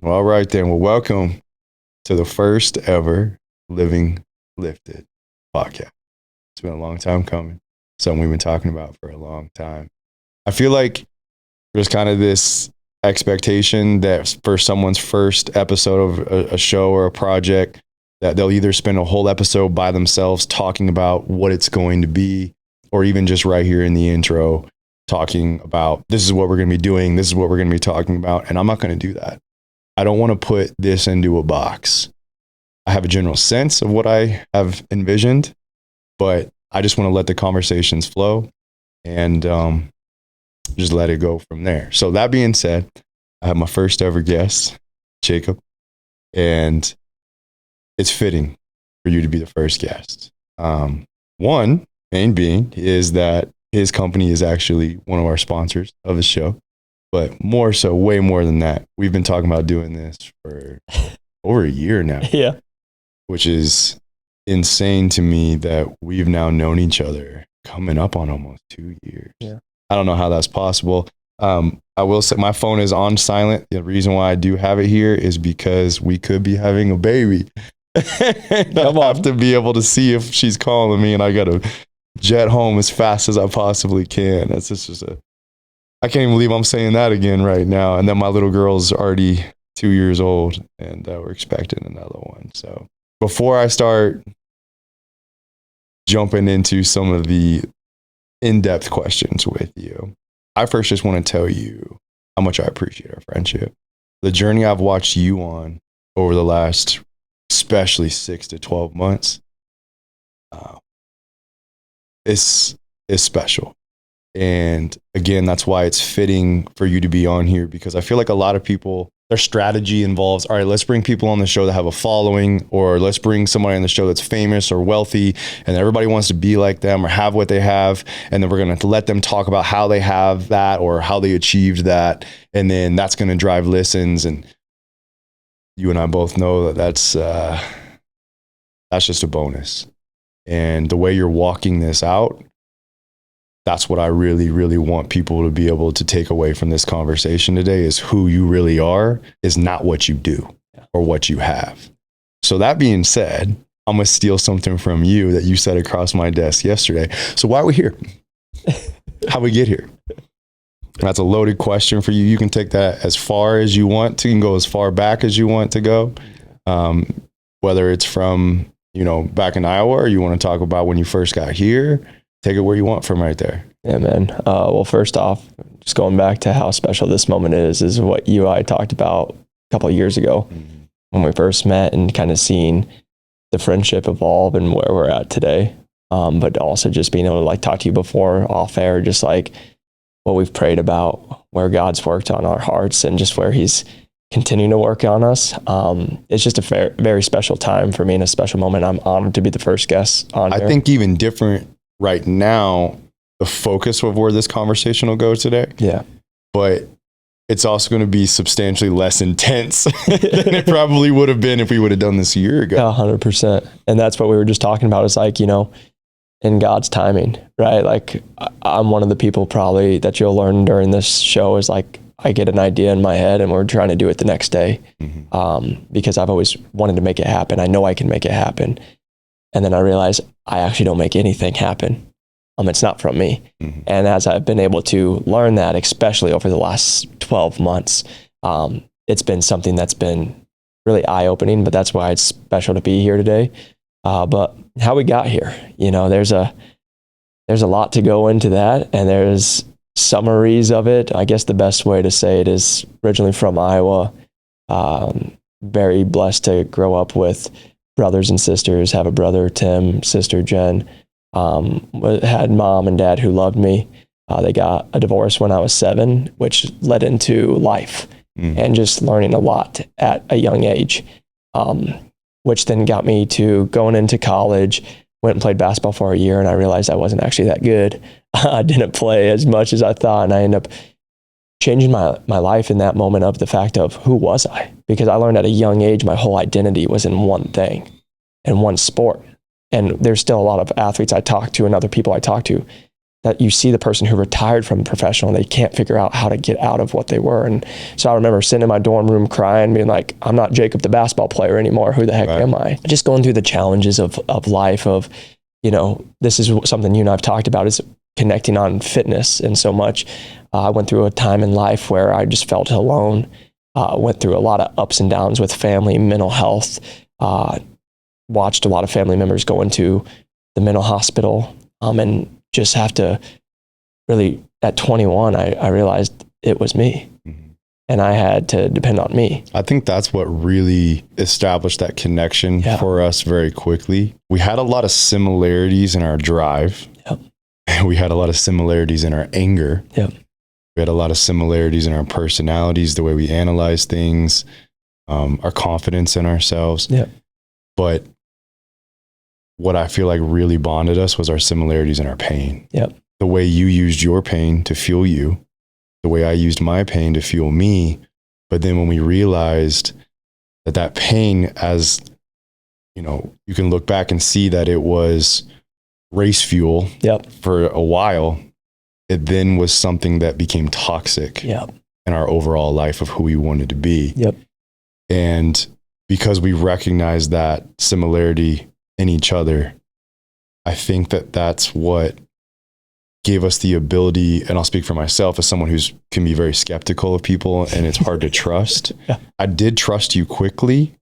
Well, all right then. Well, welcome to the first ever Living Lifted podcast. It's been a long time coming. Something we've been talking about for a long time. I feel like there's kind of this expectation that for someone's first episode of a show or a project, that they'll either spend a whole episode by themselves talking about what it's going to be, or even just right here in the intro, talking about this is what we're going to be doing, this is what we're going to be talking about. And I'm not going to do that. I don't want to put this into a box. I have a general sense of what I have envisioned, but I just want to let the conversations flow and just let it go from there. So that being said, I have my first ever guest, Jacob, and it's fitting for you to be the first guest. One main being is that his company is actually one of our sponsors of the show. But more so, way more than that, we've been talking about doing this for over a year now. Yeah. Which is insane to me that we've now known each other coming up on almost 2 years. Yeah. I don't know how that's possible. I will say my phone is on silent. The reason why I do have it here is because we could be having a baby. I have to be able to see if she's calling me, and I got to jet home as fast as I possibly can. That's just I can't even believe I'm saying that again right now. And then my little girl's already 2 years old, and we're expecting another one. So before I start jumping into some of the in-depth questions with you, I first just want to tell you how much I appreciate our friendship. The journey I've watched you on over the last, especially 6 to 12 months, is special. And again, that's why it's fitting for you to be on here, because I feel like a lot of people, their strategy involves, all right, let's bring people on the show that have a following, or let's bring somebody on the show that's famous or wealthy, and everybody wants to be like them or have what they have. And then we're going to let them talk about how they have that or how they achieved that. And then that's going to drive listens. And you and I both know that that's just a bonus. And the way you're walking this out, that's what I really, really want people to be able to take away from this conversation today, is who you really are is not what you do or what you have. So that being said, I'm going to steal something from you that you said across my desk yesterday. So why are we here? How we get here? That's a loaded question for you. You can take that as far as you want to. You can go as far back as you want to go. Whether it's from, back in Iowa, or you want to talk about when you first got here. Take it where you want from right there. Yeah, man. Well, first off, just going back to how special this moment is what you and I talked about a couple of years ago when we first met, and kind of seeing the friendship evolve and where we're at today. But also just being able to talk to you before off air, just like what we've prayed about, where God's worked on our hearts and just where he's continuing to work on us. It's just a very, very special time for me and a special moment. I'm honored to be the first guest on here. I think even different right now, the focus of where this conversation will go today. Yeah. But it's also going to be substantially less intense than it probably would have been if we would have done this a year ago. 100%. And that's what we were just talking about, is in God's timing, right? I'm one of the people probably that you'll learn during this show is I get an idea in my head and we're trying to do it the next day. Because I've always wanted to make it happen. I know I can make it happen. And then I realized I actually don't make anything happen. It's not from me. And as I've been able to learn that, especially over the last 12 months, it's been something that's been really eye-opening, but that's why it's special to be here today. But how we got here, there's a lot to go into that, and there's summaries of it. I guess the best way to say it is originally from Iowa. Very blessed to grow up with brothers and sisters, have a brother, Tim, sister, Jen, had mom and dad who loved me. They got a divorce when I was 7, which led into life and just learning a lot at a young age, which then got me to going into college, went and played basketball for a year, and I realized I wasn't actually that good. I didn't play as much as I thought, and I ended up changing my life in that moment of the fact of who was I? Because I learned at a young age my whole identity was in one thing, in one sport. And there's still a lot of athletes I talk to and other people I talk to that you see the person who retired from professional and they can't figure out how to get out of what they were. And so I remember sitting in my dorm room crying, being like, I'm not Jacob the basketball player anymore. Who the heck am I? Just going through the challenges of life of, this is something you and I've talked about, is connecting on fitness. And so much, I went through a time in life where I just felt alone, went through a lot of ups and downs with family, mental health, watched a lot of family members go into the mental hospital, and just have to really, at 21, I realized it was me. And I had to depend on me. I think that's what really established that connection for us very quickly. We had a lot of similarities in our drive. Yep. We had a lot of similarities in our anger. Yep. We had a lot of similarities in our personalities, the way we analyze things, our confidence in ourselves. Yep. But what I feel like really bonded us was our similarities in our pain. Yep. The way you used your pain to fuel you, the way I used my pain to fuel me. But then when we realized that pain, as you can look back and see that it was race fuel for a while, it then was something that became toxic in our overall life of who we wanted to be. Yep. And because we recognized that similarity in each other, I think that that's what gave us the ability, and I'll speak for myself as someone who's can be very skeptical of people and it's hard to trust. I did trust you quickly,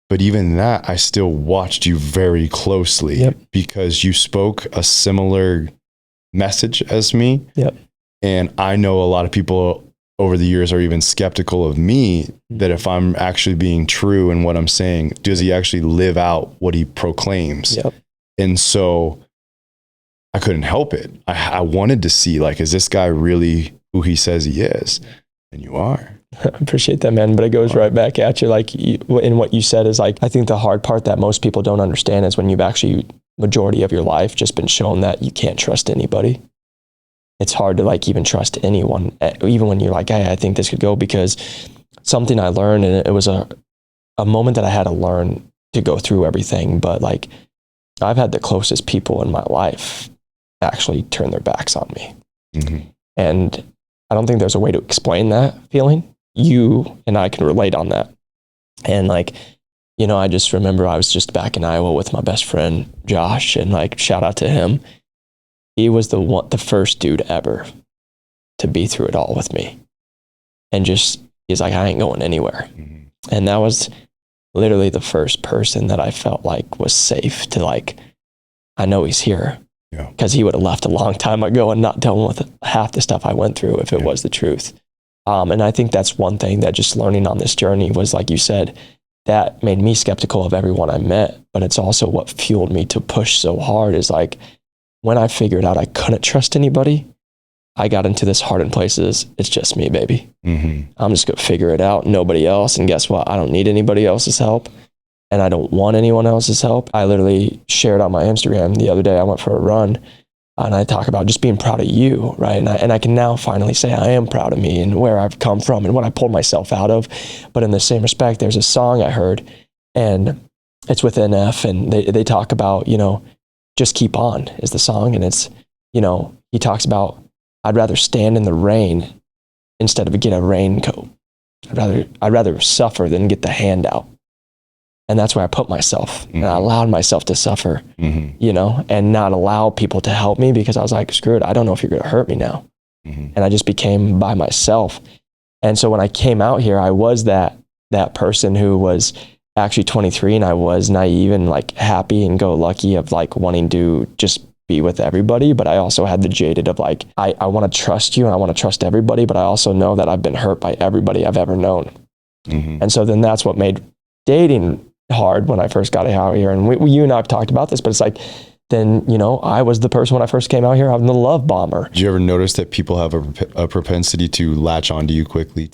but even that, I still watched you very closely because you spoke a similar message as me. And I know a lot of people over the years are even skeptical of me, that if I'm actually being true in what I'm saying, does he actually live out what he proclaims? And so I couldn't help it. I wanted to see, like, is this guy really who he says he is? And you are. I appreciate that, man. But it goes right back at you. Like, in what you said is, like, I think the hard part that most people don't understand is when you've actually, majority of your life, just been shown that you can't trust anybody. It's hard to, like, even trust anyone, even when you're like, hey, I think this could go, because something I learned, and it was a moment that I had to learn to go through everything. But, like, I've had the closest people in my life actually turn their backs on me. And I don't think there's a way to explain that feeling. You and I can relate on that. And, like, I just remember I was just back in Iowa with my best friend, Josh, and, like, shout out to him. He was the first dude ever to be through it all with me. And just, he's like, I ain't going anywhere. And that was literally the first person that I felt like was safe to, like, I know he's here. Because he would have left a long time ago and not dealing with half the stuff I went through if it was the truth. And I think that's one thing that just learning on this journey was, like you said, that made me skeptical of everyone I met. But it's also what fueled me to push so hard, is, like, when I figured out I couldn't trust anybody, I got into this hardened places. It's just me, baby. I'm just going to figure it out. Nobody else. And guess what? I don't need anybody else's help. And I don't want anyone else's help. I literally shared on my Instagram the other day, I went for a run, and I talk about just being proud of you, right? And I can now finally say I am proud of me and where I've come from and what I pulled myself out of. But in the same respect, there's a song I heard, and it's with NF, and they talk about, just keep on is the song. And it's, he talks about, I'd rather stand in the rain instead of get a raincoat. I'd rather suffer than get the handout. And that's where I put myself. And I allowed myself to suffer, and not allow people to help me, because I was like, screw it, I don't know if you're going to hurt me now. And I just became by myself. And so when I came out here, I was that person who was actually 23, and I was naive and, like, happy and go lucky of, like, wanting to just be with everybody. But I also had the jaded of, like, I want to trust you and I want to trust everybody, but I also know that I've been hurt by everybody I've ever known. And so then that's what made dating hard when I first got out here. And you and I have talked about this, but it's like, then, I was the person when I first came out here, I'm the love bomber. Do you ever notice that people have a propensity to latch onto you quickly?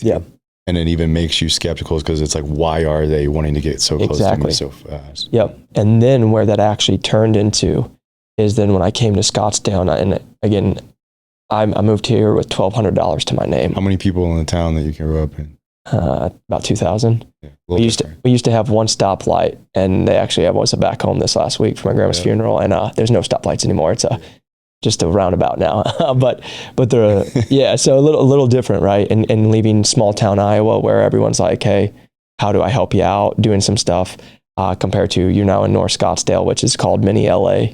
And it even makes you skeptical, because it's like, why are they wanting to get so close to me so fast? And then where that actually turned into is then when I came to Scottsdale, and again, I moved here with $1,200 to my name. How many people in the town that you grew up in? About 2,000. We used to have one stoplight, and they actually, I was back home this last week for my grandma's funeral, and there's no stoplights anymore. It's just a roundabout now, but yeah, so a little different, right? And leaving small town Iowa where everyone's like, hey, how do I help you out? Doing some stuff compared to you're now in North Scottsdale, which is called mini LA,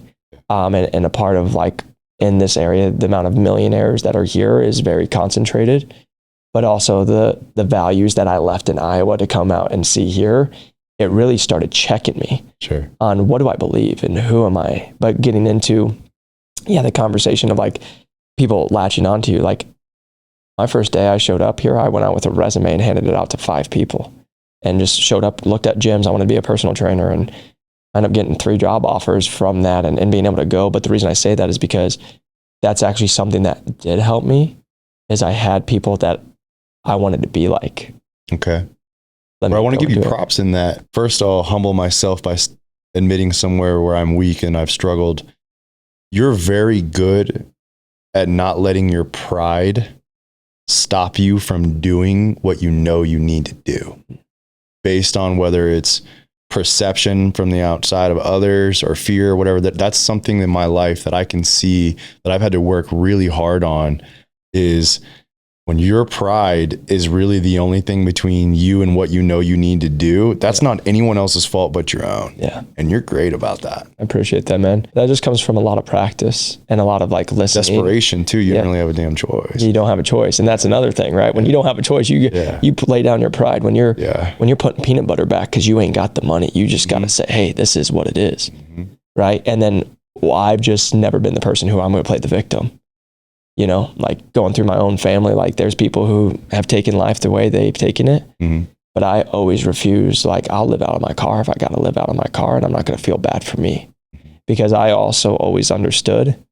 and a part of like in this area, the amount of millionaires that are here is very concentrated, but also the values that I left in Iowa to come out and see here, it really started checking me on what do I believe and who am I, but getting into the conversation of like people latching onto you. Like my first day I showed up here, I went out with a resume and handed it out to 5 people and just showed up, looked at gyms. I wanted to be a personal trainer and ended up getting 3 job offers from that and being able to go. But the reason I say that is because that's actually something that did help me is I had people that I wanted to be like. Okay. I want to give you props in that. First, I'll humble myself by admitting somewhere where I'm weak and I've struggled. You're very good at not letting your pride stop you from doing what you know you need to do based on whether it's perception from the outside of others or fear or whatever. That's something in my life that I can see that I've had to work really hard on is when your pride is really the only thing between you and what you know you need to do, that's not anyone else's fault but your own. Yeah. And you're great about that. I appreciate that, man. That just comes from a lot of practice and a lot of like listening. Desperation too. You don't really have a damn choice. You don't have a choice. And that's another thing, right? When you don't have a choice, you lay down your pride. When you're putting peanut butter back because you ain't got the money, you just got to say, hey, this is what it is. Right? And then I've just never been the person who I'm going to play the victim. You know, like going through my own family, like there's people who have taken life the way they've taken it. But I always refuse, like I'll live out of my car if I got to live out of my car and I'm not going to feel bad for me because I also always understood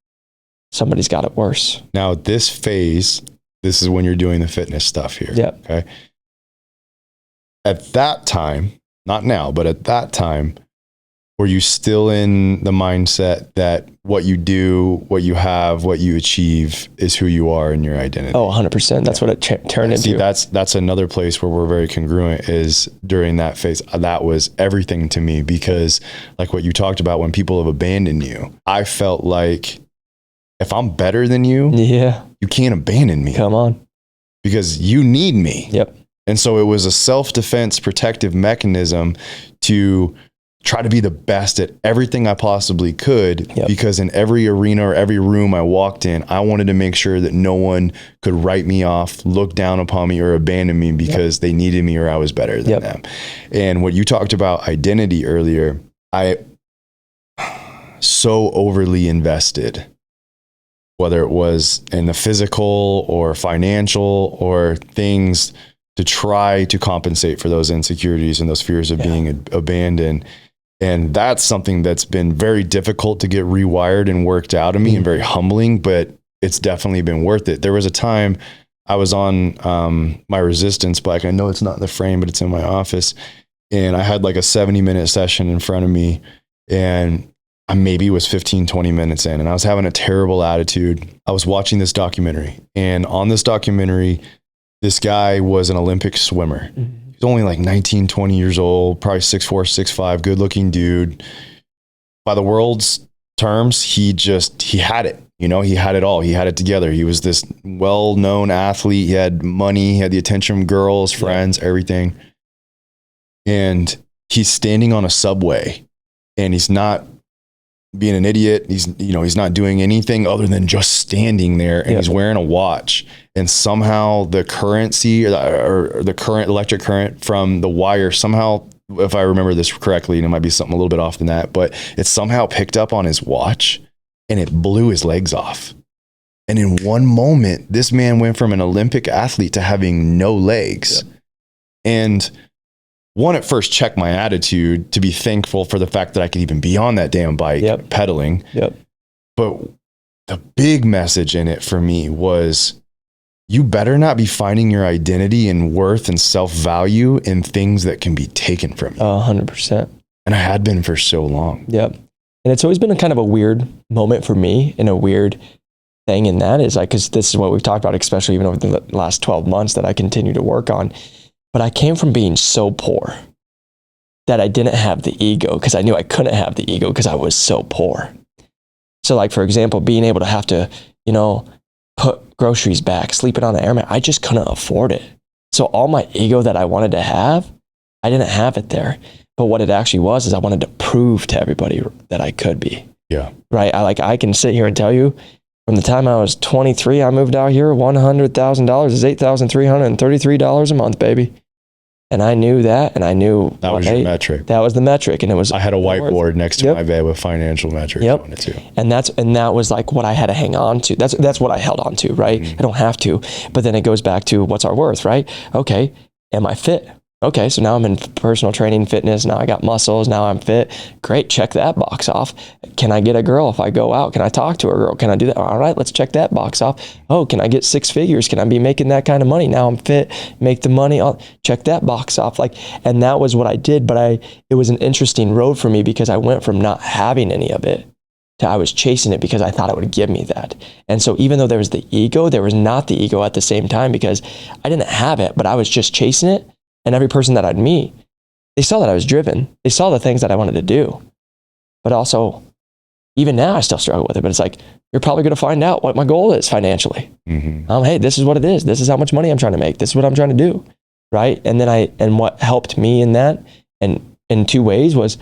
somebody's got it worse. Now this phase, this is when you're doing the fitness stuff here. Yep. Okay. At that time, not now, but at that time, were you still in the mindset that what you do, what you have, what you achieve is who you are and your identity? Oh, 100%. That's what it turned into. See, that's another place where we're very congruent is during that phase. That was everything to me because like what you talked about when people have abandoned you, I felt like if I'm better than you, you can't abandon me. Come on. Because you need me. Yep. And so it was a self-defense protective mechanism to try to be the best at everything I possibly could because in every arena or every room I walked in, I wanted to make sure that no one could write me off, look down upon me or abandon me because they needed me or I was better than them. And what you talked about identity earlier, I so overly invested, whether it was in the physical or financial or things to try to compensate for those insecurities and those fears of being abandoned. And that's something that's been very difficult to get rewired and worked out of me and very humbling, but it's definitely been worth it. There was a time I was on my resistance bike. I know it's not in the frame, but it's in my office. And I had like a 70-minute session in front of me and I maybe was 15, 20 minutes in and I was having a terrible attitude. I was watching this documentary and on this documentary, this guy was an Olympic swimmer. He's only like 19, 20 years old, probably 6'4", 6'5", good looking dude. By the world's terms, he had it. You know, he had it all. He had it together. He was this well-known athlete. He had money. He had the attention of girls, friends, everything. And he's standing on a subway and he's not being an idiot. He's not doing anything other than just standing there and he's wearing a watch. And somehow the currency or the current electric current from the wire somehow, if I remember this correctly, and it might be something a little bit off than that, but it somehow picked up on his watch and it blew his legs off. And in one moment, this man went from an Olympic athlete to having no legs. And one, at first checked my attitude to be thankful for the fact that I could even be on that damn bike pedaling. But the big message in it for me was, you better not be finding your identity and worth and self-value in things that can be taken from you. 100%. And I had been for so long. And it's always been a kind of a weird moment for me and a weird thing in that is like, because this is what we've talked about, especially even over the last 12 months that I continue to work on. But I came from being so poor that I didn't have the ego because I knew I couldn't have the ego because I was so poor. So like, for example, being able to have to, put groceries back, sleeping on an air mat, I just couldn't afford it. So all my ego that I wanted to have, I didn't have it there. But what it actually was is I wanted to prove to everybody that I could be. Yeah. Right. I can sit here and tell you from the time I was 23, I moved out here, $100,000 is $8,333 a month, baby. And I knew that, and I knew that was your metric. That was the metric, and it was. I had a whiteboard next to my bed with financial metrics on it too. And that was like what I had to hang on to. That's what I held on to, right? I don't have to, but then it goes back to what's our worth, right? Okay, am I fit? Okay, so now I'm in personal training, fitness. Now I got muscles. Now I'm fit. Great, check that box off. Can I get a girl if I go out? Can I talk to a girl? Can I do that? All right, let's check that box off. Oh, can I get 6 figures? Can I be making that kind of money? Now I'm fit, make the money. I'll check that box off. And that was what I did. But it was an interesting road for me because I went from not having any of it to I was chasing it because I thought it would give me that. And so even though there was the ego, there was not the ego at the same time because I didn't have it, but I was just chasing it. And every person that I'd meet, they saw that I was driven. They saw the things that I wanted to do. But also, even now, I still struggle with it. But it's like, you're probably going to find out what my goal is financially. Hey, this is what it is. This is how much money I'm trying to make. This is what I'm trying to do. Right. And then what helped me in that, and in 2 ways, was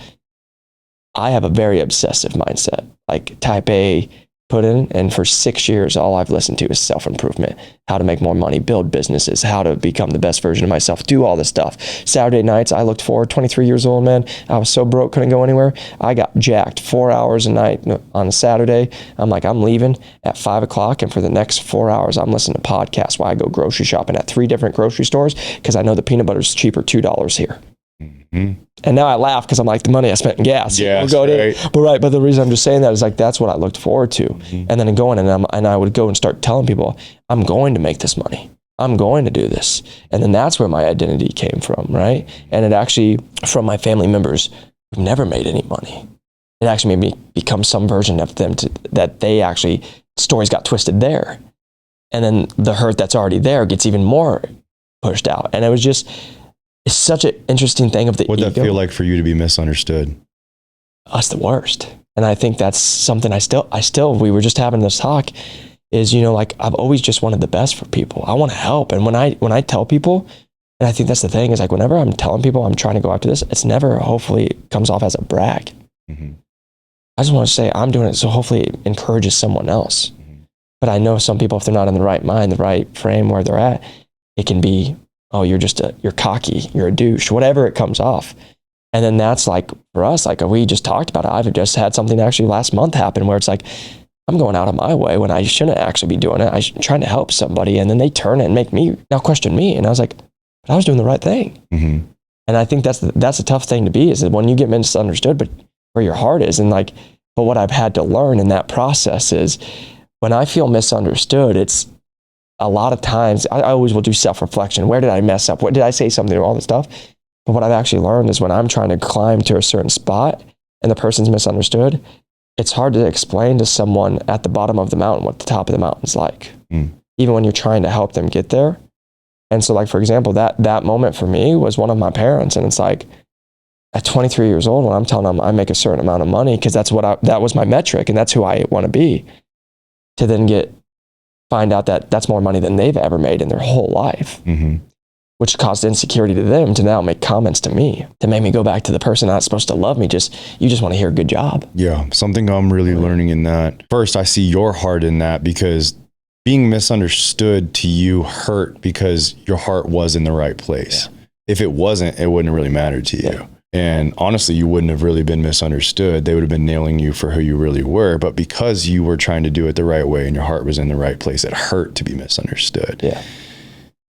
I have a very obsessive mindset, like type A, put in, and for 6 years, all I've listened to is self-improvement, how to make more money, build businesses, how to become the best version of myself, do all this stuff. Saturday nights, I looked forward, 23 years old, man. I was so broke, couldn't go anywhere. I got jacked 4 hours a night on a Saturday. I'm like, I'm leaving at 5 o'clock, and for the next 4 hours, I'm listening to podcasts while I go grocery shopping at 3 different grocery stores because I know the peanut butter is cheaper, $2 here. And now I laugh because I'm like, the money I spent in gas. Yeah, But the reason I'm just saying that is like, that's what I looked forward to. And then going and I would go and start telling people, I'm going to make this money. I'm going to do this. And then that's where my identity came from, right? And it actually, from my family members who've never made any money, it actually made me become some version of them that they actually, stories got twisted there. And then the hurt that's already there gets even more pushed out. And it was just, it's such an interesting thing of the ego. What'd that feel like for you to be misunderstood? That's the worst. And I think that's something I still, we were just having this talk is, like I've always just wanted the best for people. I want to help. And when I tell people, and I think that's the thing is like, whenever I'm telling people I'm trying to go after this, it's never, hopefully it comes off as a brag. I just want to say I'm doing it. So hopefully it encourages someone else. But I know some people, if they're not in the right mind, the right frame where they're at, it can be, oh, you're cocky, you're a douche, whatever it comes off. And then that's like, for us, like we just talked about it. I've just had something actually last month happen where it's like, I'm going out of my way when I shouldn't actually be doing it. I'm trying to help somebody. And then they turn it and make me now question me. And I was like, but I was doing the right thing. And I think that's a tough thing to be, is that when you get misunderstood, but where your heart is. And like, but what I've had to learn in that process is when I feel misunderstood, it's, a lot of times, I always will do self-reflection. Where did I mess up? What did I say something, all this stuff? But what I've actually learned is when I'm trying to climb to a certain spot and the person's misunderstood, it's hard to explain to someone at the bottom of the mountain what the top of the mountain's like, even when you're trying to help them get there. And so like, for example, that moment for me was one of my parents. And it's like, at 23 years old, when I'm telling them I make a certain amount of money, because that was my metric and that's who I want to be, to then find out that that's more money than they've ever made in their whole life, which caused insecurity to them to now make comments to me, to make me go back to the person that's supposed to love me. You just want to hear a good job. Yeah. Something I'm really learning in that. First, I see your heart in that, because being misunderstood to you hurt because your heart was in the right place. Yeah. If it wasn't, it wouldn't really matter to you. Yeah. And honestly, you wouldn't have really been misunderstood. They would have been nailing you for who you really were. But because you were trying to do it the right way and your heart was in the right place, it hurt to be misunderstood. Yeah.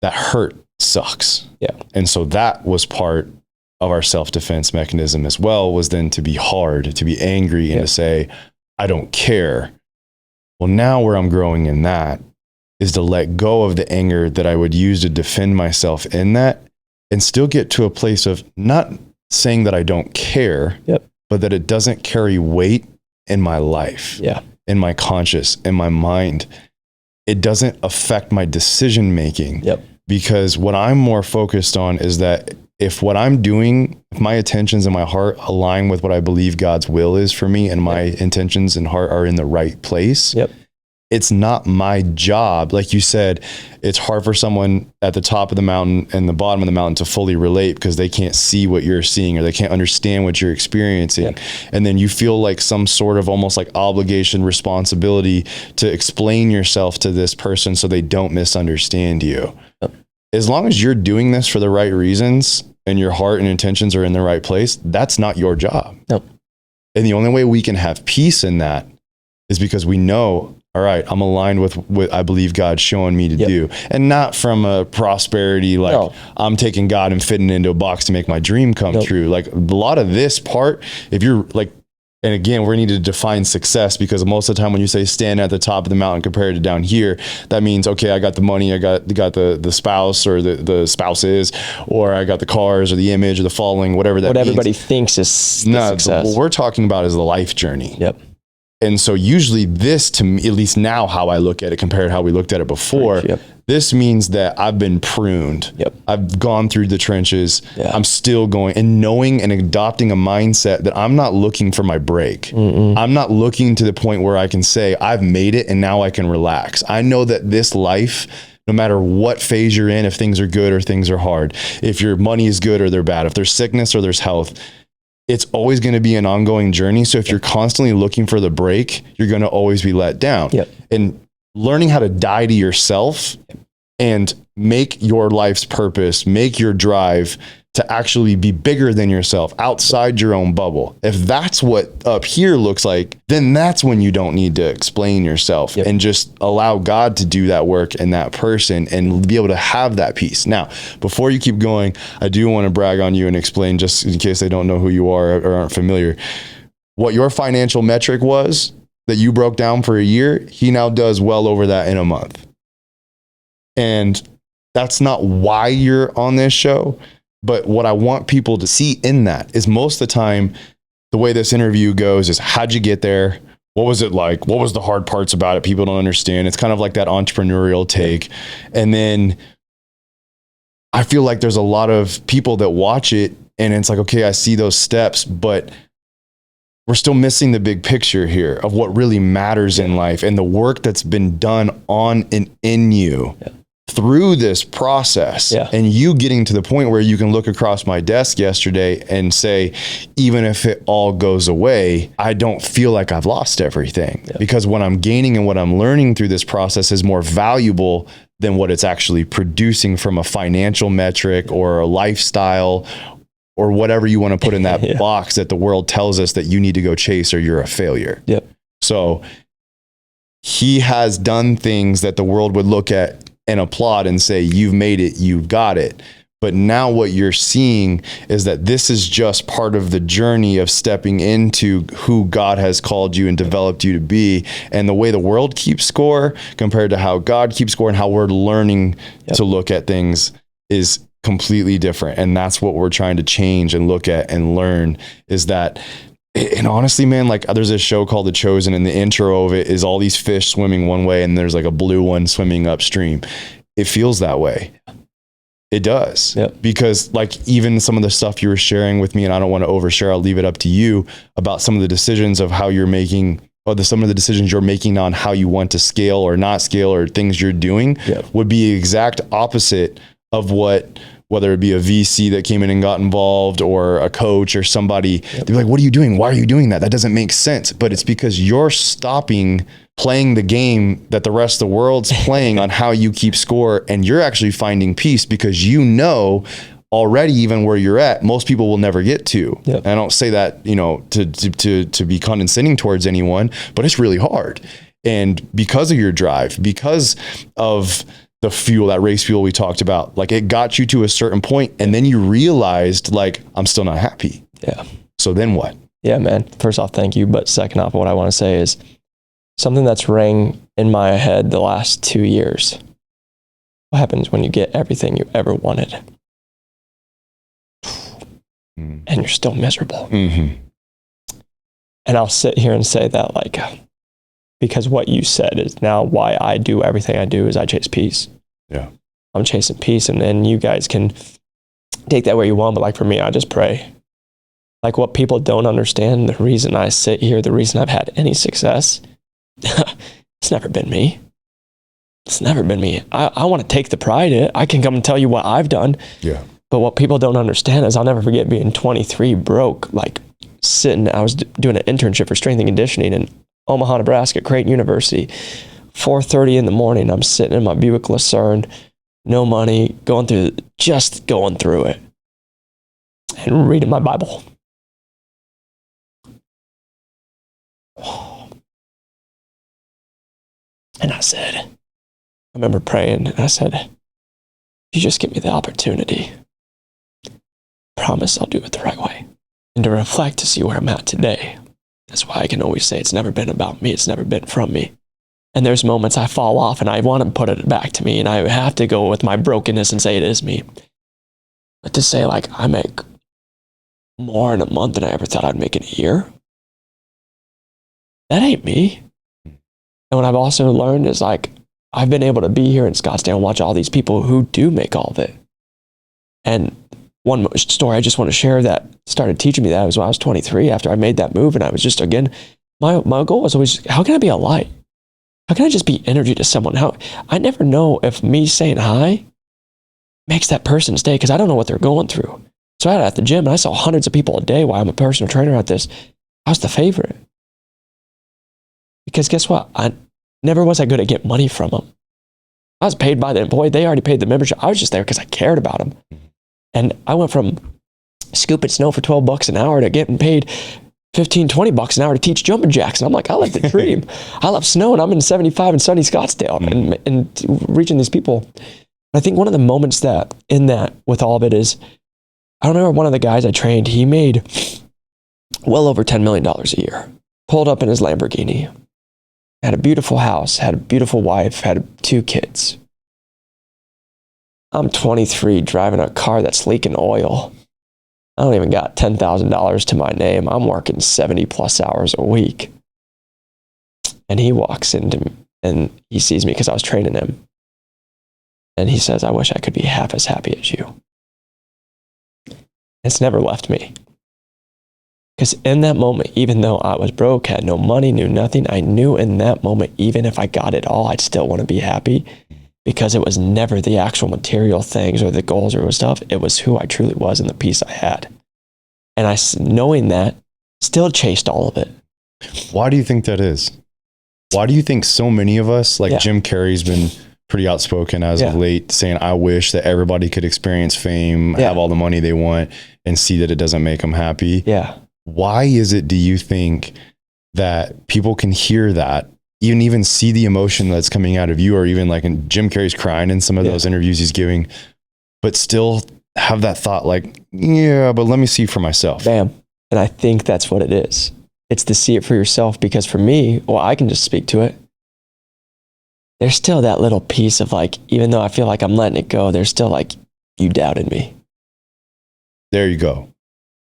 That hurt sucks. Yeah. And so that was part of our self-defense mechanism as well, was then to be hard, to be angry, and to say, I don't care. Well, now where I'm growing in that is to let go of the anger that I would use to defend myself in that, and still get to a place of not saying that I don't care, but that it doesn't carry weight in my life, in my conscious, in my mind. It doesn't affect my decision making, because what I'm more focused on is that if what I'm doing, if my intentions and my heart align with what I believe God's will is for me, and my intentions and heart are in the right place, it's not my job. Like you said, it's hard for someone at the top of the mountain and the bottom of the mountain to fully relate because they can't see what you're seeing, or they can't understand what you're experiencing. And then you feel like some sort of almost like obligation, responsibility to explain yourself to this person so they don't misunderstand you. As long as you're doing this for the right reasons and your heart and intentions are in the right place, that's not your job. And the only way we can have peace in that is because we know, all right, I'm aligned with what I believe God's showing me to do. And not from a prosperity, like I'm taking God and fitting into a box to make my dream come true. Like a lot of this part, if you're like, and again, we need to define success, because most of the time when you say stand at the top of the mountain compared to down here, that means, okay, I got the money, I got the spouse or the spouses, or I got the cars or the image or the following, whatever that means. What everybody thinks is success. What we're talking about is the life journey. And so usually this, to me, at least now how I look at it compared to how we looked at it before, this means that I've been pruned. I've gone through the trenches. I'm still going, and knowing and adopting a mindset that I'm not looking for my break. I'm not looking to the point where I can say, I've made it and now I can relax. I know that this life, no matter what phase you're in, if things are good or things are hard, if your money is good or they're bad, if there's sickness or there's health, it's always going to be an ongoing journey. So if you're constantly looking for the break, you're going to always be let down. And learning how to die to yourself and make your life's purpose, make your drive to actually be bigger than yourself, outside your own bubble. If that's what up here looks like, then that's when you don't need to explain yourself and just allow God to do that work in that person and be able to have that peace. Now, before you keep going, I do want to brag on you and explain, just in case they don't know who you are or aren't familiar, what your financial metric was that you broke down for a year. He now does well over that in a month. And that's not why you're on this show. But what I want people to see in that is, most of the time, the way this interview goes is, how'd you get there? What was it like? What was the hard parts about it? People don't understand. It's kind of like that entrepreneurial take. And then I feel like there's a lot of people that watch it and it's like, okay, I see those steps, but we're still missing the big picture here of what really matters in life and the work that's been done on and in you. Through this process, and you getting to the point where you can look across my desk yesterday and say, even if it all goes away, I don't feel like I've lost everything, because what I'm gaining and what I'm learning through this process is more valuable than what it's actually producing from a financial metric or a lifestyle or whatever you want to put in that box that the world tells us that you need to go chase or you're a failure. So he has done things that the world would look at and applaud and say, you've made it, you've got it. But now what you're seeing is that this is just part of the journey of stepping into who God has called you and developed you to be. And the way the world keeps score compared to how God keeps score and how we're learning to look at things is completely different. And that's what we're trying to change and look at and learn, is that. And honestly, man, like there's this show called The Chosen, and the intro of it is all these fish swimming one way and there's like a blue one swimming upstream. It feels that way. It does. Because like even some of the stuff you were sharing with me, and I don't want to overshare, I'll leave it up to you, about some of the decisions of how you're making, or some of the decisions you're making on how you want to scale or not scale, or things you're doing would be the exact opposite of whether it be a VC that came in and got involved, or a coach or somebody, they'd be like, what are you doing? Why are you doing that? That doesn't make sense. But it's because you're stopping playing the game that the rest of the world's playing on how you keep score. And you're actually finding peace because you know already, even where you're at, most people will never get to. And I don't say that, to be condescending towards anyone, but it's really hard. And because of your drive, because of the fuel, that race fuel we talked about, like it got you to a certain point, and then you realized, like, I'm still not happy. So then what? Man. First off, thank you. But second off, what I want to say is something that's rang in my head the last 2 years. What happens when you get everything you ever wanted? And you're still miserable. And I'll sit here and say that, like, because what you said is now why I do everything I do is I chase peace. I'm chasing peace. And then you guys can take that where you want, but like for me, I just pray. Like what people don't understand, the reason I sit here, the reason I've had any success, it's never been me. It's never been me. I want to take the pride in it. I can come and tell you what I've done. Yeah. But what people don't understand is I'll never forget being 23 broke, like sitting, I was doing an internship for strength and conditioning in Omaha, Nebraska, Creighton University. 4:30 in the morning, I'm sitting in my Buick Lucerne, no money, going through it and reading my Bible. And I remember praying, and I said, you just give me the opportunity. Promise I'll do it the right way. And to reflect to see where I'm at today. That's why I can always say it's never been about me. It's never been from me. And there's moments I fall off and I want to put it back to me, and I have to go with my brokenness and say it is me. But to say like I make more in a month than I ever thought I'd make in a year, that ain't me. And what I've also learned is like, I've been able to be here in Scottsdale and watch all these people who do make all of it. And one story I just want to share that started teaching me that was when I was 23, after I made that move. And I was just, again, my goal was always, how can I be a light? How can I just be energy to someone? I never know if me saying hi makes that person stay, because I don't know what they're going through. So I was at the gym and I saw hundreds of people a day while I'm a personal trainer at this. I was the favorite. Because guess what? I never was that good at getting money from them. I was paid by the employee. They already paid the membership. I was just there because I cared about them. And I went from scooping snow for $12 an hour to getting paid $15, $20 an hour to teach jumping jacks. And I'm like, I live the dream. I love snow, and I'm in 75 and sunny Scottsdale and reaching these people. I think one of the moments that in that with all of it is, I remember one of the guys I trained, he made well over $10 million a year. Pulled up in his Lamborghini, had a beautiful house, had a beautiful wife, had 2 kids. I'm 23 driving a car that's leaking oil. I don't even got $10,000 to my name. I'm working 70 plus hours a week. And he walks into me and he sees me because I was training him. And he says, I wish I could be half as happy as you. It's never left me. Because in that moment, even though I was broke, had no money, knew nothing, I knew in that moment, even if I got it all, I'd still want to be happy. Because it was never the actual material things or the goals or stuff. It was who I truly was and the peace I had. And I, knowing that, still chased all of it. Why do you think that is? Why do you think so many of us, like Jim Carrey's been pretty outspoken as of late, saying, I wish that everybody could experience fame, have all the money they want, and see that it doesn't make them happy. Yeah. Why is it, do you think, that people can hear that, even see the emotion that's coming out of you, or even like in Jim Carrey's crying in some of those interviews he's giving, but still have that thought like, yeah, but let me see for myself. Bam. And I think that's what it is. It's to see it for yourself, because for me, well, I can just speak to it. There's still that little piece of like, even though I feel like I'm letting it go, there's still like, you doubted me. There you go.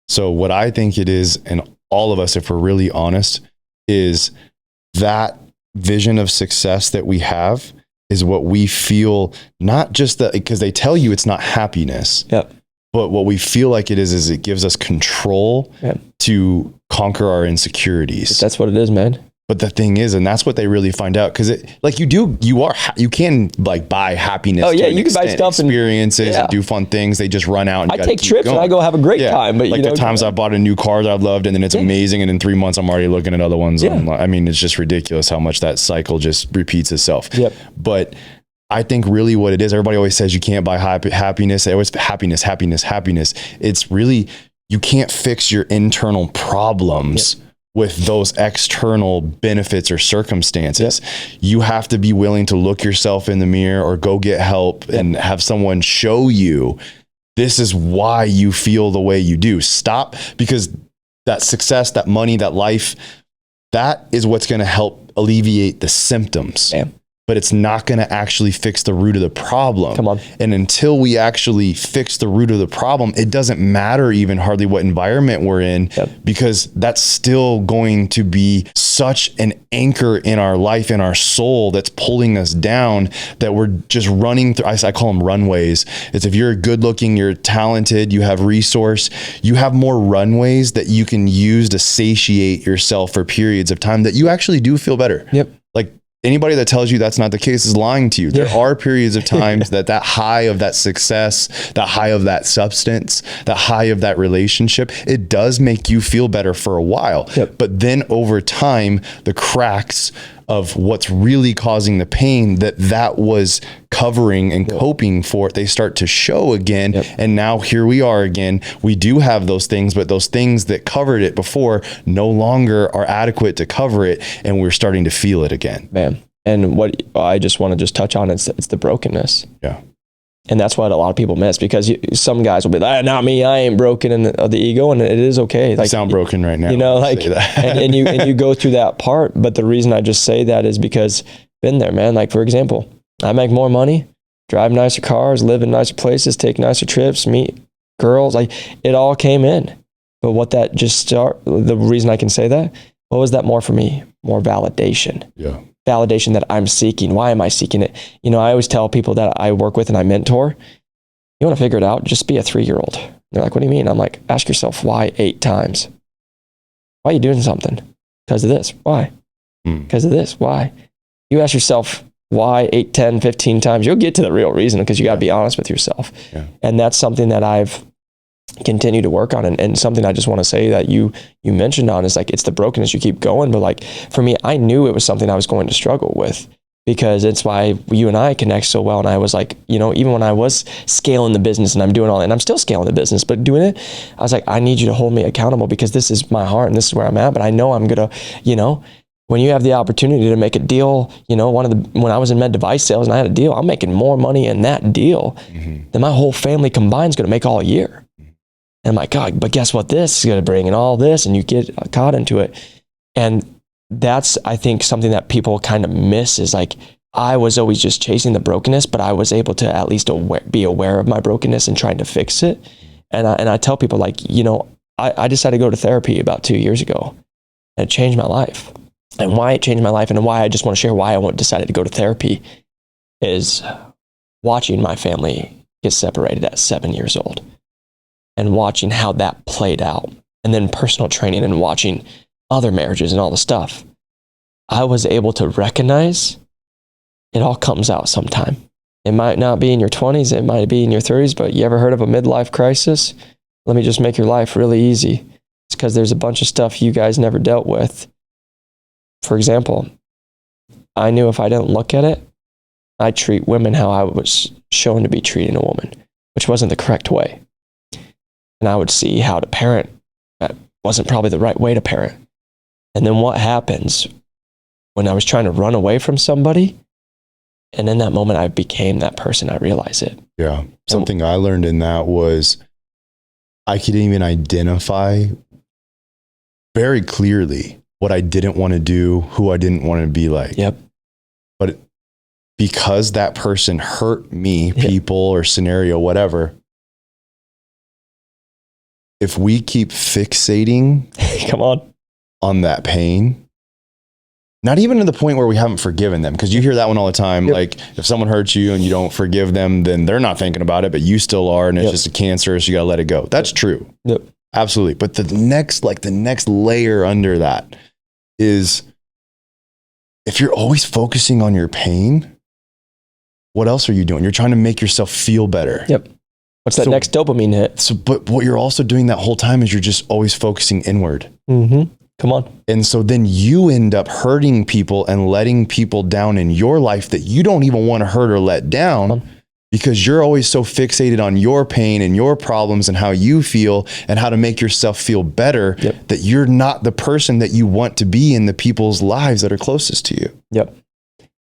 So what I think it is, and all of us, if we're really honest, is that vision of success that we have is what we feel, not just that, because they tell you it's not happiness, but what we feel like it is it gives us control to conquer our insecurities. That's what it is, man. But the thing is, and that's what they really find out, because it, like you can like buy happiness. Oh yeah, you can buy stuff, experiences, and do fun things. They just run out. And I take trips and I go have a great time. But like the times I bought a new car that I loved, and then it's amazing, and in 3 months I'm already looking at other ones. I mean, it's just ridiculous how much that cycle just repeats itself. But I think really what it is, everybody always says you can't buy happiness. They always happiness. It's really, you can't fix your internal problems with those external benefits or circumstances. You have to be willing to look yourself in the mirror or go get help and have someone show you this is why you feel the way you do. Stop, because that success, that money, that life, that is what's going to help alleviate the symptoms. But it's not going to actually fix the root of the problem. Come on. And until we actually fix the root of the problem, it doesn't matter even hardly what environment we're in, because that's still going to be such an anchor in our life, in our soul, that's pulling us down, that we're just running through. I call them runways. It's if you're good looking, you're talented, you have resource, you have more runways that you can use to satiate yourself for periods of time that you actually do feel better. Yep. Like, anybody that tells you that's not the case is lying to you. There are periods of times that high of that success, that high of that substance, that high of that relationship, it does make you feel better for a while. Yep. But then over time, the cracks of what's really causing the pain that was covering and coping for, they start to show again. Yep. And now here we are again. We do have those things, but those things that covered it before no longer are adequate to cover it. And we're starting to feel it again. Man. And what I just want to just touch on is it's the brokenness. Yeah. And that's what a lot of people miss, because some guys will be like, not me, I ain't broken in the ego. And it is okay. Like, I sound broken right now. You know, like, and you go through that part. But the reason I just say that is because been there, man. Like, for example, I make more money, drive nicer cars, live in nicer places, take nicer trips, meet girls. Like, it all came in. But what that the reason I can say that, what was that more for me? More validation. Yeah. Validation that I'm seeking. Why am I seeking it? You know, I always tell people that I work with and I mentor, you want to figure it out, just be a 3-year-old. They're like, what do you mean? I'm like, ask yourself why 8 times. Why are you doing something? Because of this. Why? Because of this. Why? You ask yourself why 8, 10, 15 times, you'll get to the real reason, because you got to be honest with yourself. Yeah. And that's something that I've continue to work on, and something I just want to say that you mentioned on is like, it's the brokenness. You keep going, but like for me, I knew it was something I was going to struggle with, because it's why you and I connect so well. And I was like, you know, even when I was scaling the business and I'm doing all that, and I'm still scaling the business, but doing it, I was like, I need you to hold me accountable, because this is my heart and this is where I'm at. But I know I'm gonna, you know, when you have the opportunity to make a deal, you know, when I was in med device sales and I had a deal, I'm making more money in that deal than my whole family combined is going to make all year. And I'm like, God, but guess what this is going to bring, and all this, and you get caught into it. And that's, I think, something that people kind of miss is like, I was always just chasing the brokenness, but I was able to at least be aware of my brokenness and trying to fix it. And I tell people, like, you know, I decided to go to therapy about 2 years ago, and it changed my life. And why it changed my life, and why I just want to share why I decided to go to therapy, is watching my family get separated at 7 years old. And watching how that played out, and then personal training and watching other marriages and all the stuff, I was able to recognize it all comes out sometime. It might not be in your 20s, it might be in your 30s, but you ever heard of a midlife crisis? Let me just make your life really easy. It's because there's a bunch of stuff you guys never dealt with. For example, I knew if I didn't look at it, I'd treat women how I was shown to be treating a woman, which wasn't the correct way. And I would see how to parent that wasn't probably the right way to parent. And then what happens when I was trying to run away from somebody, and in that moment I became that person, I realized it. Yeah. Something I learned in that was I could even identify very clearly what I didn't want to do, who I didn't want to be like. Yep. But because that person hurt me, people or scenario, whatever, if we keep fixating on that pain, not even to the point where we haven't forgiven them, because you hear that one all the time. Like, if someone hurts you and you don't forgive them, then they're not thinking about it, but you still are, and it's just a cancer, so you got to let it go. That's true. Absolutely. But the next layer under that is, if you're always focusing on your pain, what else are you doing? You're trying to make yourself feel better. What's that next dopamine hit? But what you're also doing that whole time is you're just always focusing inward. Come on. And so then you end up hurting people and letting people down in your life that you don't even want to hurt or let down, because you're always so fixated on your pain and your problems and how you feel and how to make yourself feel better, that you're not the person that you want to be in the people's lives that are closest to you.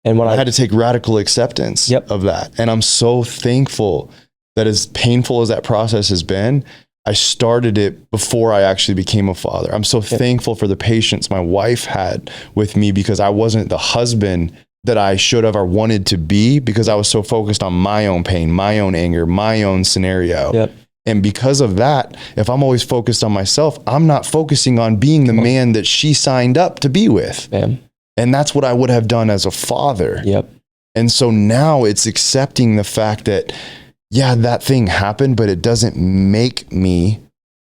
And when I had to take radical acceptance of that. And I'm so thankful that, as painful as that process has been, I started it before I actually became a father. I'm so thankful for the patience my wife had with me, because I wasn't the husband that I should have or wanted to be, because I was so focused on my own pain, my own anger, my own scenario. And because of that, if I'm always focused on myself, I'm not focusing on being the man that she signed up to be with. Bam. And that's what I would have done as a father. Yep. And so now it's accepting the fact that, yeah, that thing happened, but it doesn't make me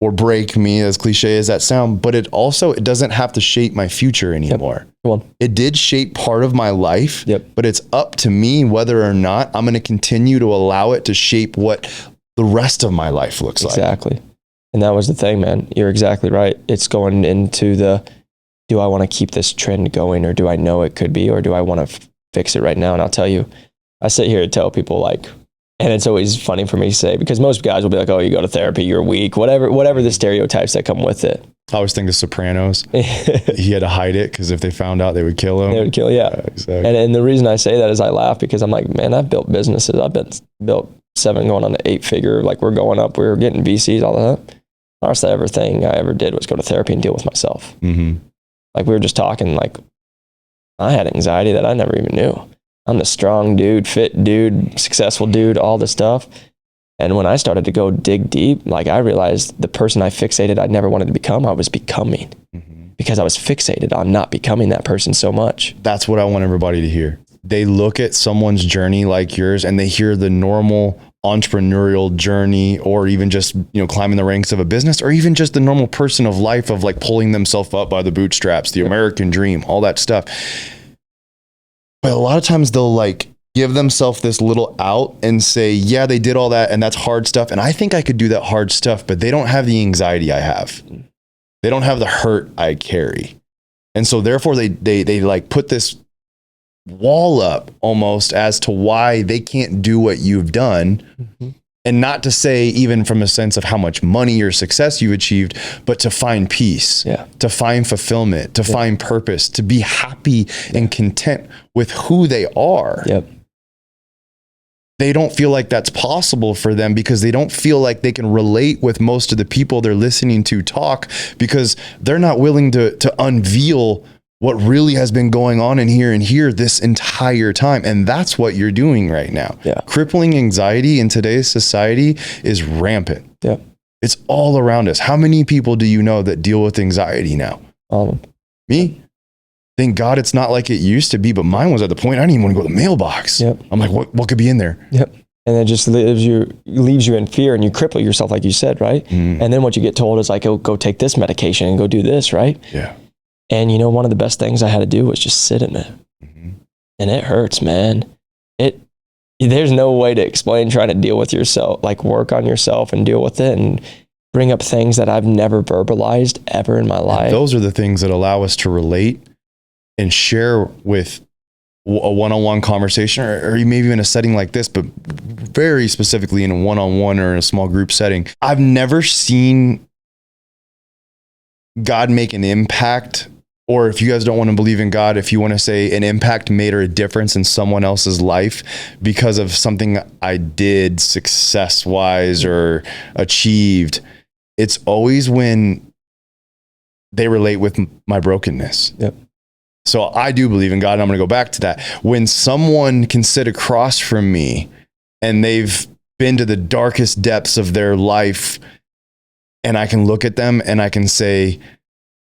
or break me, as cliche as that sound, but it doesn't have to shape my future anymore. Yep. Come on. It did shape part of my life, Yep. but it's up to me whether or not I'm going to continue to allow it to shape what the rest of my life looks like. Exactly. And that was the thing, man. You're exactly right. It's going into do I want to keep this trend going, or do I know it could be, or do I want to fix it right now? And I'll tell you, I sit here and tell people like, and it's always funny for me to say, because most guys will be like, oh, you go to therapy, you're weak, whatever the stereotypes that come with it. I always think of Sopranos. He had to hide it because if they found out, they would kill him. They would kill, yeah. Exactly. And the reason I say that is I laugh because I'm like, man, I've built businesses. I've built 7 going on to 8 figure. Like we're going up, we're getting VCs, all that. Honestly, everything I ever did was go to therapy and deal with myself. Mm-hmm. Like we were just talking, like I had anxiety that I never even knew. I'm the strong dude, fit dude, successful dude, all this stuff. And when I started to go dig deep, like I realized the person I fixated I never wanted to become, I was becoming, because I was fixated on not becoming that person so much. That's what I want everybody to hear. They look at someone's journey like yours and they hear the normal entrepreneurial journey, or even just, climbing the ranks of a business, or even just the normal person of life of like pulling themselves up by the bootstraps, the American dream, all that stuff. But a lot of times they'll like give themselves this little out and say, yeah, they did all that and that's hard stuff. And I think I could do that hard stuff, but they don't have the anxiety I have. They don't have the hurt I carry. And so therefore they like put this wall up almost as to why they can't do what you've done. Mm-hmm. And not to say even from a sense of how much money or success you achieved, but to find peace, to find fulfillment, to find purpose, to be happy and content with who they are. Yep. They don't feel like that's possible for them because they don't feel like they can relate with most of the people they're listening to talk, because they're not willing to unveil what really has been going on in here this entire time. And that's what you're doing right now. Yeah. Crippling anxiety in today's society is rampant. Yeah. It's all around us. How many people do you know that deal with anxiety now? Me? Thank God it's not like it used to be, but mine was at the point I didn't even want to go to the mailbox. Yep. I'm like, what could be in there? Yep. And it just leaves you in fear, and you cripple yourself, like you said, right? And then what you get told is like, oh, go take this medication and go do this, right? Yeah. And one of the best things I had to do was just sit in it. Mm-hmm. And it hurts, man. There's no way to explain trying to deal with yourself, like work on yourself and deal with it and bring up things that I've never verbalized ever in my life. And those are the things that allow us to relate and share with a one-on-one conversation, or maybe even a setting like this, but very specifically in a one-on-one or in a small group setting. I've never seen God make an impact, or if you guys don't want to believe in God, if you want to say an impact made or a difference in someone else's life because of something I did success-wise or achieved, it's always when they relate with my brokenness. Yep. So I do believe in God, and I'm going to go back to that. When someone can sit across from me and they've been to the darkest depths of their life, and I can look at them and I can say,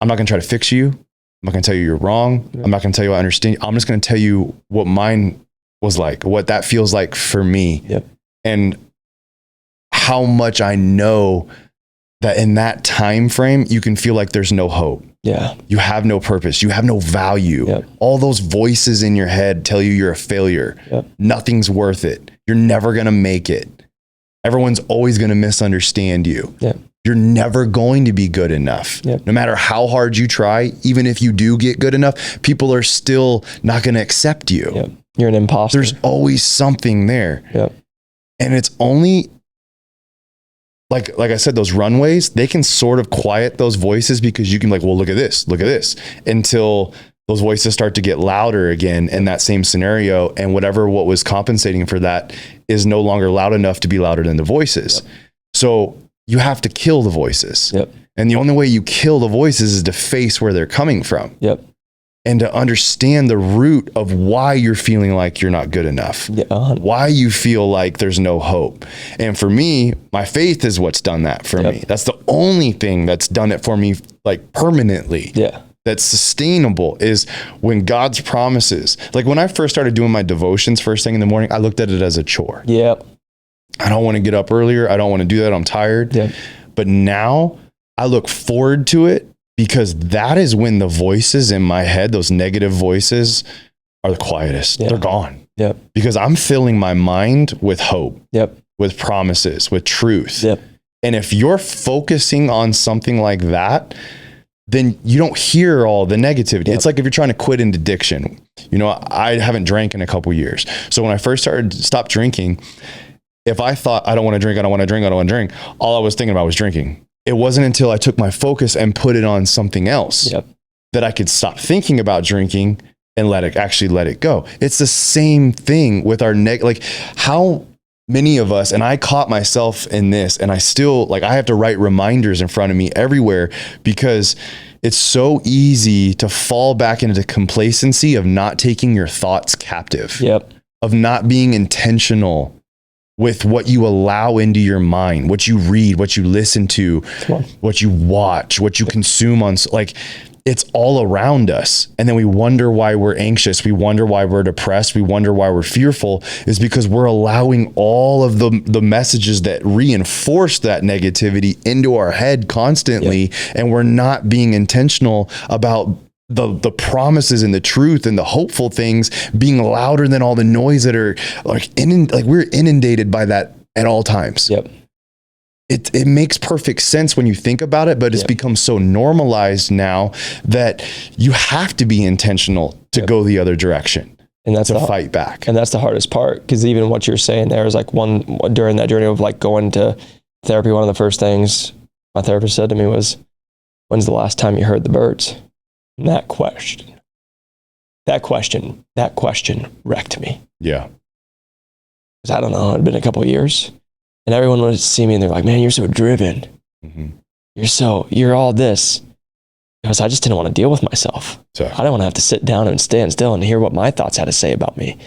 I'm not going to try to fix you. I'm not going to tell you you're wrong. I'm not going to tell you I understand. I'm just going to tell you what mine was like, what that feels like for me. Yep. And how much I know that in that time frame, you can feel like there's no hope. Yeah. You have no purpose. You have no value. Yep. All those voices in your head tell you you're a failure. Yep. Nothing's worth it. You're never going to make it. Everyone's always going to misunderstand you. Yep. You're never going to be good enough. Yep. No matter how hard you try, even if you do get good enough, people are still not going to accept you. Yep. You're an imposter. There's always something there. Yep. And it's only like I said, those runways, they can sort of quiet those voices because you can like, well, look at this, until those voices start to get louder again in that same scenario. And what was compensating for that is no longer loud enough to be louder than the voices. Yep. So you have to kill the voices. Yep. And the only way you kill the voices is to face where they're coming from. Yep. and to understand the root of why you're feeling like you're not good enough, why you feel like there's no hope. And for me, my faith is what's done that for me. That's the only thing that's done it for me, like permanently. That's sustainable, is when God's promises. Like when I first started doing my devotions first thing in the morning, I looked at it as a chore. I don't want to get up earlier. I don't want to do that. I'm tired. But now I look forward to it, because that is when the voices in my head, those negative voices, are the quietest. They're gone. Because I'm filling my mind with hope, with promises, with truth. And if you're focusing on something like that, then you don't hear all the negativity. It's like if you're trying to quit an addiction. You know, I haven't drank in a couple years. So when I first stopped drinking, if I thought, I don't want to drink, all I was thinking about was drinking. It wasn't until I took my focus and put it on something else that I could stop thinking about drinking and let it go. It's the same thing with our like how many of us, and I caught myself in this, and I still, like, I have to write reminders in front of me everywhere, because it's so easy to fall back into the complacency of not taking your thoughts captive, of not being intentional with what you allow into your mind, what you read, what you listen to, what you watch, what you consume on, like, it's all around us. And then we wonder why we're anxious. We wonder why we're depressed. We wonder why we're fearful, is because we're allowing all of the messages that reinforce that negativity into our head constantly. And we're not being intentional about the promises and the truth and the hopeful things being louder than all the noise that are like we're inundated by that at all times. It makes perfect sense when you think about it, but it's become so normalized now that you have to be intentional to go the other direction, and that's to fight back. And that's the hardest part, because even what you're saying there is like during that journey of like going to therapy, one of the first things my therapist said to me was, "When's the last time you heard the birds?" And that question wrecked me. Because I don't know, it had been a couple of years, and everyone would see me and they're like, "Man, you're so driven. You're all this." Because I just didn't want to deal with myself. I didn't want to have to sit down and stand still and hear what my thoughts had to say about me.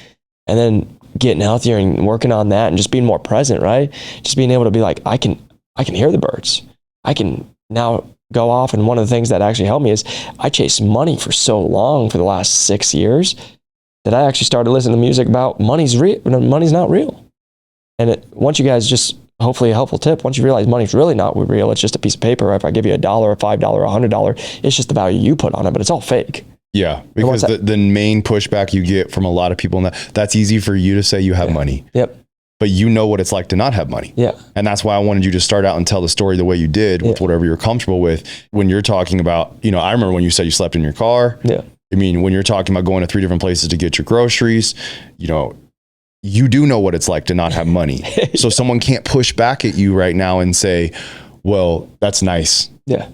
And then getting healthier and working on that and just being more present, right? Just being able to be like, I can hear the birds. I can now go off. And one of the things that actually helped me is I chased money for so long for the last 6 years that I actually started listening to music about money's not real. And once you guys, just hopefully a helpful tip, once you realize money's really not real, it's just a piece of paper. If I give you $1, $5, $100, it's just the value you put on it, but it's all fake. Because the main pushback you get from a lot of people, that's easy for you to say you have money. But you know what it's like to not have money. And that's why I wanted you to start out and tell the story the way you did with whatever you're comfortable with. When you're talking about, I remember when you said you slept in your car. I mean, when you're talking about going to 3 different places to get your groceries, you do know what it's like to not have money. So someone can't push back at you right now and say, well, that's nice.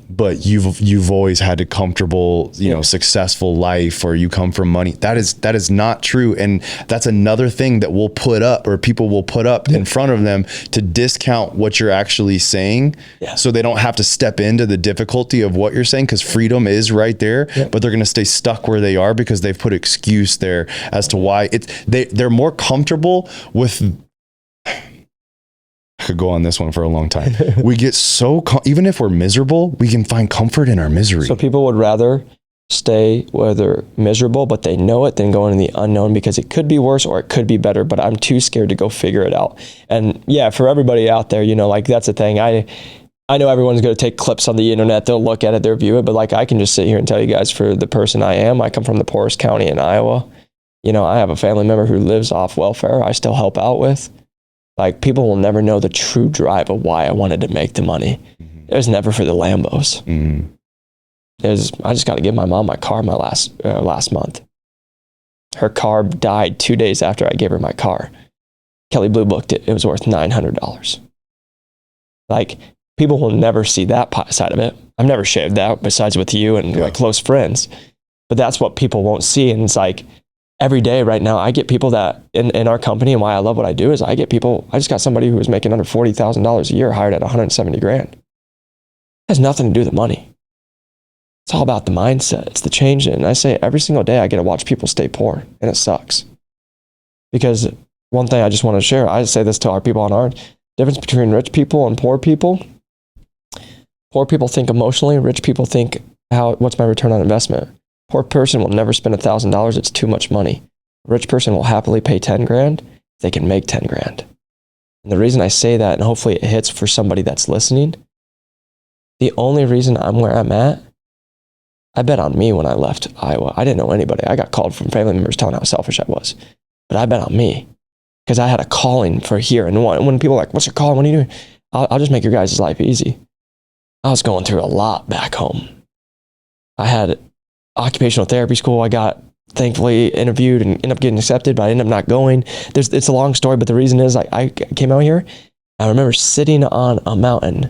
But you've always had a comfortable, successful life, or you come from money. That is not true. And that's another thing that we'll put up, or people will put up in front of them to discount what you're actually saying. So they don't have to step into the difficulty of what you're saying, because freedom is right there, but they're going to stay stuck where they are because they've put excuse there as to why they're more comfortable with. I could go on this one for a long time. We get even if we're miserable, we can find comfort in our misery. So people would rather stay where they're miserable, but they know it, than go into the unknown, because it could be worse or it could be better, but I'm too scared to go figure it out. And for everybody out there, like, that's the thing. I know everyone's going to take clips on the internet. They'll look at it, they'll view it, but like, I can just sit here and tell you guys, for the person I am, I come from the poorest county in Iowa. I have a family member who lives off welfare I still help out with. Like, people will never know the true drive of why I wanted to make the money. It was never for the Lambos. I just got to give my mom my car last month. Her car died 2 days after I gave her my car. Kelly Blue booked it. It was worth $900. Like, people will never see that side of it. I've never shared that besides with you and my close friends. But that's what people won't see. And it's like, every day right now, I get people that in our company, and why I love what I do is I just got somebody who was making under $40,000 a year hired at $170,000. It has nothing to do with the money. It's all about the mindset. It's the change. And I say every single day I get to watch people stay poor, and it sucks. Because one thing I just want to share, I say this to our people on our difference between rich people and poor people. Poor people think emotionally. Rich people think, what's my return on investment? Poor person will never spend $1,000. It's too much money. A rich person will happily pay 10 grand if they can make 10 grand. And the reason I say that, and hopefully it hits for somebody that's listening, the only reason I'm where I'm at, I bet on me when I left Iowa. I didn't know anybody. I got called from family members telling how selfish I was. But I bet on me because I had a calling for here. And when people are like, what's your calling? What are you doing? I'll just make your guys' life easy. I was going through a lot back home. I had occupational therapy school. I got thankfully interviewed and ended up getting accepted, but I ended up not going. It's a long story, but the reason is I came out here. I remember sitting on a mountain,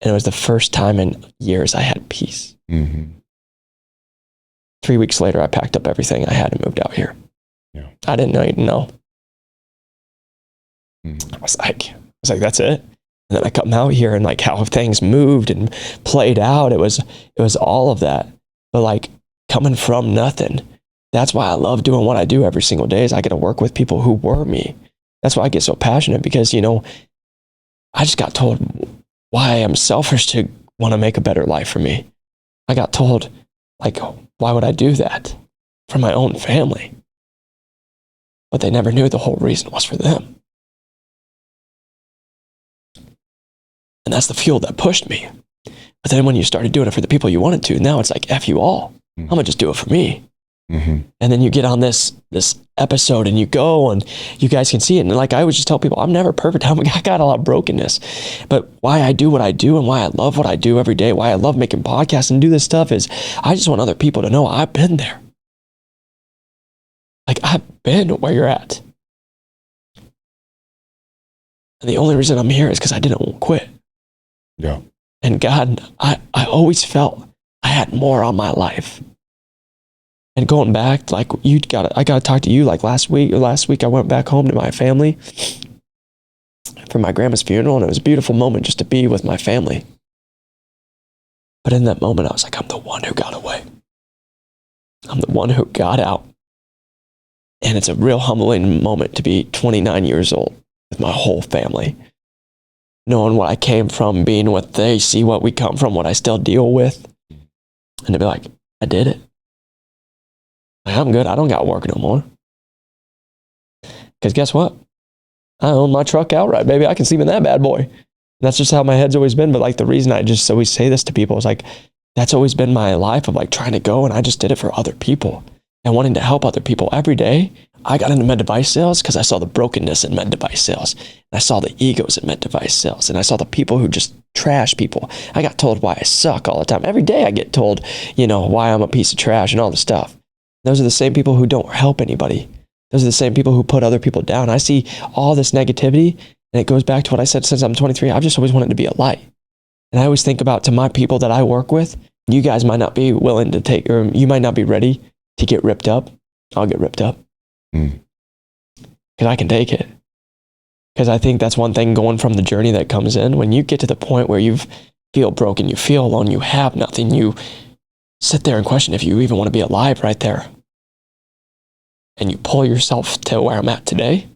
and it was the first time in years I had peace. Mm-hmm. 3 weeks later, I packed up everything I had and moved out here. Yeah. I didn't know you'd know. Mm-hmm. I was like, that's it. And then I come out here and like how things moved and played out. It was all of that. But like coming from nothing, that's why I love doing what I do every single day is I get to work with people who were me. That's why I get so passionate because, I just got told why I'm selfish to want to make a better life for me. I got told like, why would I do that for my own family? But they never knew the whole reason was for them. And that's the fuel that pushed me. But then when you started doing it for the people you wanted to, now it's like, F you all. Mm-hmm. I'm going to just do it for me. Mm-hmm. And then you get on this episode and you go and you guys can see it. And like I always just tell people, I'm never perfect. I got a lot of brokenness. But why I do what I do and why I love what I do every day, why I love making podcasts and do this stuff is I just want other people to know I've been there. Like I've been where you're at. And the only reason I'm here is because I didn't quit. Yeah. And God, I always felt I had more on my life. And going back, like I got to talk to you like last week I went back home to my family for my grandma's funeral. And it was a beautiful moment just to be with my family. But in that moment, I was like, I'm the one who got away. I'm the one who got out. And it's a real humbling moment to be 29 years old with my whole family. Knowing what I came from, being what they see, what we come from, what I still deal with. And to be like, I did it. Like, I'm good. I don't got work no more. Because guess what? I own my truck outright, baby. I can sleep in that bad boy. And that's just how my head's always been. But like the reason I just always say this to people is like, that's always been my life of like trying to go. And I just did it for other people and wanting to help other people every day. I got into med device sales because I saw the brokenness in med device sales. And I saw the egos in med device sales. And I saw the people who just trash people. I got told why I suck all the time. Every day I get told, why I'm a piece of trash and all this stuff. Those are the same people who don't help anybody. Those are the same people who put other people down. I see all this negativity, and it goes back to what I said since I'm 23. I've just always wanted to be a light. And I always think about to my people that I work with, you guys might not be willing to take, or you might not be ready to get ripped up. I'll get ripped up. Because I can take it. Because I think that's one thing going from the journey that comes in. When you get to the point where you feel broken, you feel alone, you have nothing, you sit there and question if you even want to be alive right there. And you pull yourself to where I'm at today.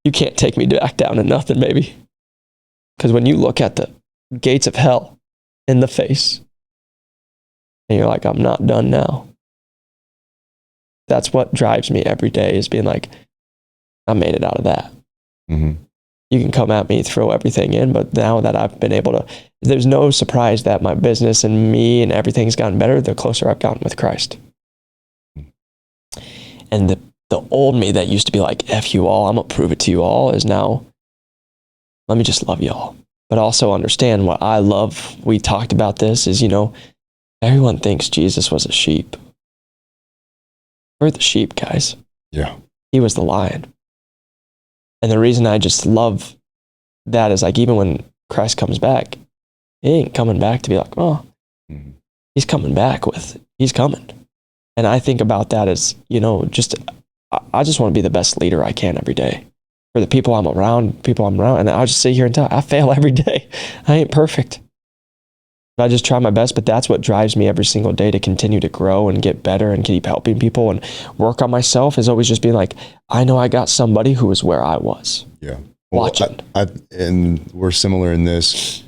You can't take me back down to nothing, baby. Because when you look at the gates of hell in the face, and you're like, I'm not done now. That's what drives me every day is being like, I made it out of that. Mm-hmm. You can come at me, throw everything in, but now that I've been able to, there's no surprise that my business and me and everything's gotten better the closer I've gotten with Christ. And the old me that used to be like, F you all, I'm going to prove it to you all, is now, let me just love y'all. But also understand what I love. We talked about this is, everyone thinks Jesus was a sheep. We're the sheep, guys. Yeah. He was the lion. And the reason I just love that is like, even when Christ comes back, he ain't coming back to be like, he's coming back he's coming. And I think about that as, I just want to be the best leader I can every day for the people I'm around. And I'll just sit here and tell, I fail every day. I ain't perfect. I just try my best, but that's what drives me every single day to continue to grow and get better and keep helping people and work on myself, is always just being like, I know I got somebody who was where I was. Yeah. Watching. And we're similar in this.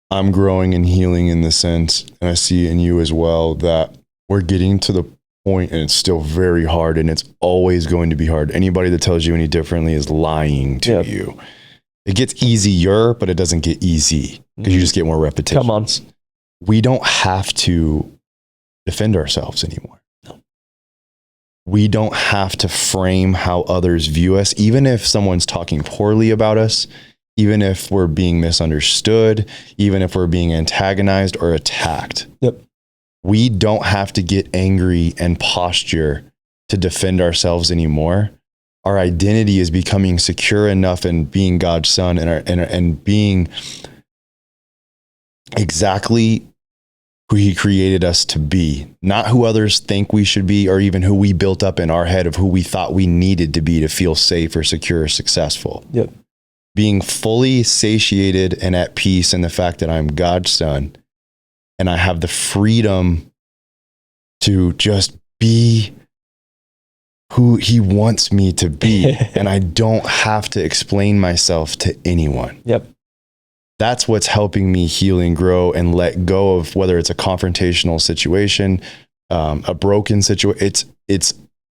I'm growing and healing in the sense, and I see in you as well, that we're getting to the point, and it's still very hard, and it's always going to be hard. Anybody that tells you any differently is lying to you. It gets easier, but it doesn't get easy because you just get more repetition. Come on. We don't have to defend ourselves anymore. No. We don't have to frame how others view us, even if someone's talking poorly about us, even if we're being misunderstood, even if we're being antagonized or attacked. Yep. We don't have to get angry and posture to defend ourselves anymore. Our identity is becoming secure enough in being God's son and being exactly who he created us to be, not who others think we should be, or even who we built up in our head of who we thought we needed to be to feel safe or secure or successful. Yep. Being fully satiated and at peace in the fact that I'm God's son and I have the freedom to just be who he wants me to be. And I don't have to explain myself to anyone. Yep. That's what's helping me heal and grow and let go of, whether it's a confrontational situation, a broken situation.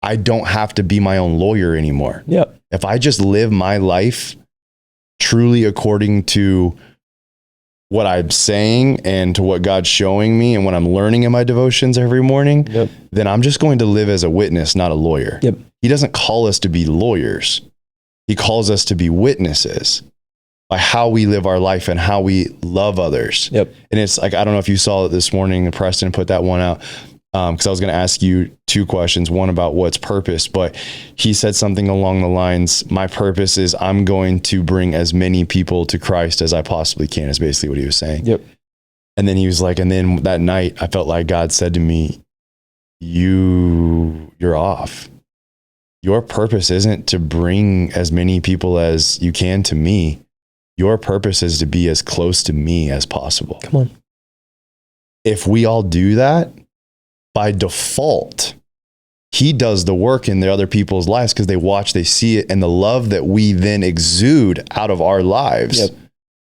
I don't have to be my own lawyer anymore. Yep. If I just live my life truly according to what I'm saying and to what God's showing me and what I'm learning in my devotions every morning, yep, then I'm just going to live as a witness, not a lawyer. Yep. He doesn't call us to be lawyers. He calls us to be witnesses by how we live our life and how we love others. Yep. And it's like, I don't know if you saw it this morning, Preston put that one out, because I was going to ask you two questions, one about what's purpose, but he said something along the lines, my purpose is I'm going to bring as many people to Christ as I possibly can, is basically what he was saying. Yep. And then he was like, and then that night I felt like God said to me, you're off. Your purpose isn't to bring as many people as you can to me. Your purpose is to be as close to me as possible. Come on. If we all do that, by default, he does the work in the other people's lives because they watch, they see it, and the love that we then exude out of our lives, yep,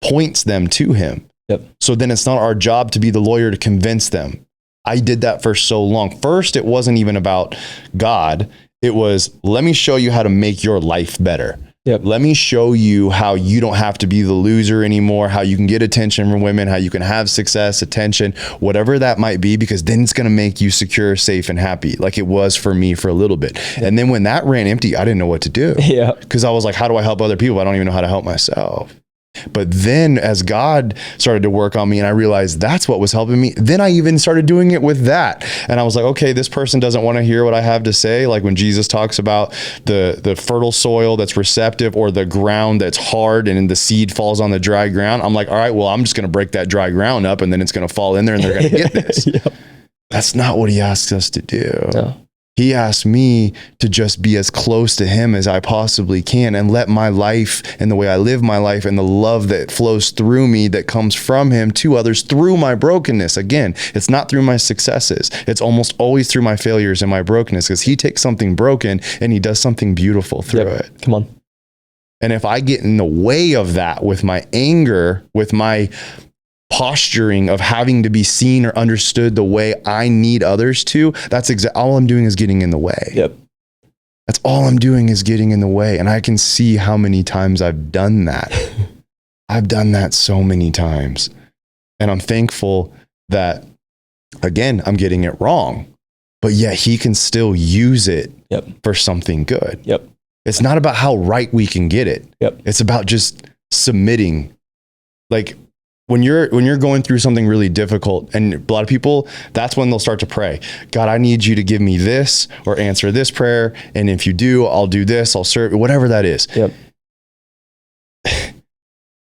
points them to him. Yep. So then it's not our job to be the lawyer to convince them. I did that for so long. First, it wasn't even about God. It was, let me show you how to make your life better. Yep. Let me show you how you don't have to be the loser anymore, how you can get attention from women, how you can have success, attention, whatever that might be, because then it's going to make you secure, safe, and happy, like it was for me for a little bit. Yep. And then when that ran empty, I didn't know what to do. Yeah. Because I was like, how do I help other people? I don't even know how to help myself. But then as God started to work on me and I realized that's what was helping me, then I even started doing it with that. And I was like, okay, this person doesn't want to hear what I have to say. Like when Jesus talks about the fertile soil that's receptive or the ground that's hard and the seed falls on the dry ground. I'm like, all right, well, I'm just going to break that dry ground up and then it's going to fall in there and they're going to get this. Yep. That's not what he asks us to do. No. He asked me to just be as close to him as I possibly can and let my life and the way I live my life and the love that flows through me that comes from him to others through my brokenness. Again, it's not through my successes. It's almost always through my failures and my brokenness, because he takes something broken and he does something beautiful through it. Come on. And if I get in the way of that with my anger, with my posturing of having to be seen or understood the way I need others to, that's all I'm doing is getting in the way. Yep. That's all I'm doing is getting in the way. And I can see how many times I've done that. I've done that so many times. And I'm thankful that, again, I'm getting it wrong, but yet he can still use it yep, for something good. Yep. It's not about how right we can get it. Yep. It's about just submitting. Like, when you're going through something really difficult, and a lot of people, that's when they'll start to pray. God, I need you to give me this or answer this prayer. And if you do, I'll do this, I'll serve, whatever that is. Yep.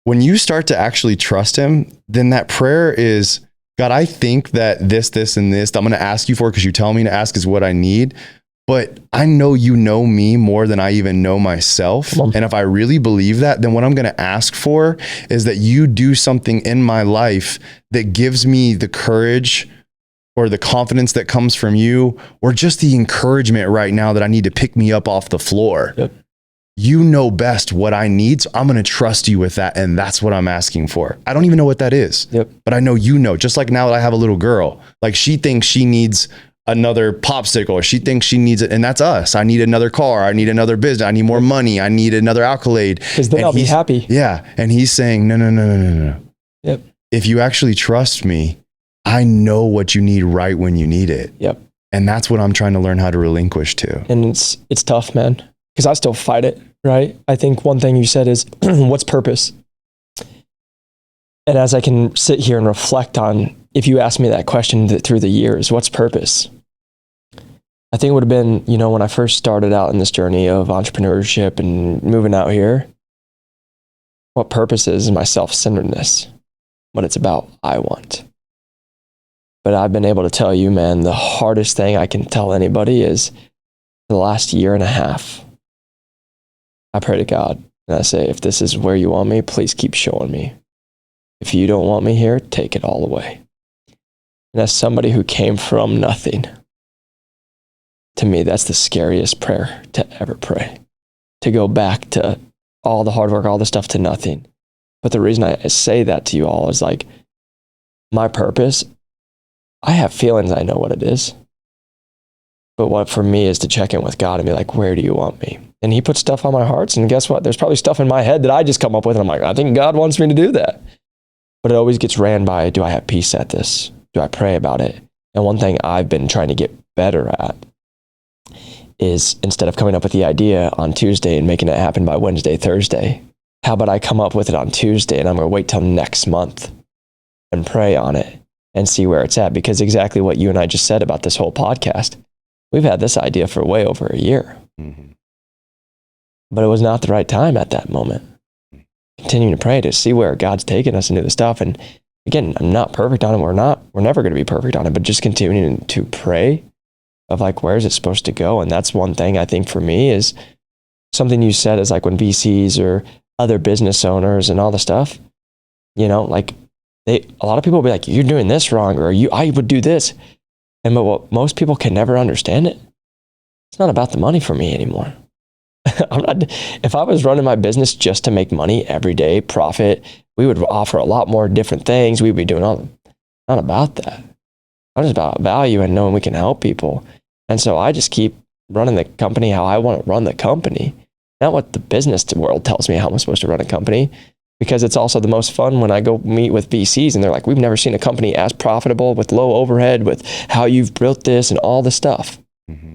When you start to actually trust him, then that prayer is, God, I think that this, and this, I'm going to ask you for because you tell me to ask is what I need. but I know you know me more than I even know myself. And if I really believe that, then what I'm going to ask for is that you do something in my life that gives me the courage or the confidence that comes from you, or just the encouragement right now that I need to pick me up off the floor. Yep. You know best what I need. So I'm going to trust you with that. And that's what I'm asking for. I don't even know what that is, but I know, you know, just like now that I have a little girl, like she thinks she needs another popsicle, or she thinks she needs it. And that's us. I need another car. I need another business. I need more money. I need another accolade. Because then I'll be happy. Yeah. And he's saying, no. Yep. If you actually trust me, I know what you need right when you need it. Yep. And that's what I'm trying to learn how to relinquish to. And it's tough, man, because I still fight it, right? I think one thing you said is, what's purpose? And as I can sit here and reflect on, if you asked me that question through the years, what's purpose? I think it would have been, you know, when I first started out in this journey of entrepreneurship and moving out here, what purpose is my self-centeredness, what it's about, I want. But I've been able to tell you, man, the hardest thing I can tell anybody is the last year and a half, I pray to God and I say, if this is where you want me, please keep showing me. If you don't want me here, take it all away. And as somebody who came from nothing, to me, that's the scariest prayer to ever pray. To go back to all the hard work, all the stuff to nothing. But the reason I say that to you all is like, my purpose, I have feelings, I know what it is. But what for me is to check in with God and be like, where do you want me? And he puts stuff on my hearts. And guess what? There's probably stuff in my head that I just come up with. And I'm like, I think God wants me to do that. But it always gets ran by, do I have peace at this? Do I pray about it? And one thing I've been trying to get better at is, instead of coming up with the idea on Tuesday and making it happen by Wednesday, Thursday, how about I come up with it on Tuesday and I'm going to wait till next month and pray on it and see where it's at? Because exactly what you and I just said about this whole podcast, we've had this idea for way over a year. Mm-hmm. But it was not the right time at that moment. Continuing to pray to see where God's taking us into the stuff. And again, I'm not perfect on it. We're never going to be perfect on it, but just continuing to pray of like, where is it supposed to go? And that's one thing I think for me is something you said is like when VCs or other business owners and all the stuff, you know, like a lot of people will be like, you're doing this wrong, or I would do this. And but what most people can never understand it, it's not about the money for me anymore. If I was running my business just to make money every day, profit, we would offer a lot more different things. We'd be doing not about that. I'm just about value and knowing we can help people. And so I just keep running the company how I want to run the company, not what the business world tells me how I'm supposed to run a company, because it's also the most fun when I go meet with VCs and they're like, we've never seen a company as profitable with low overhead, with how you've built this and all the stuff. Mm-hmm.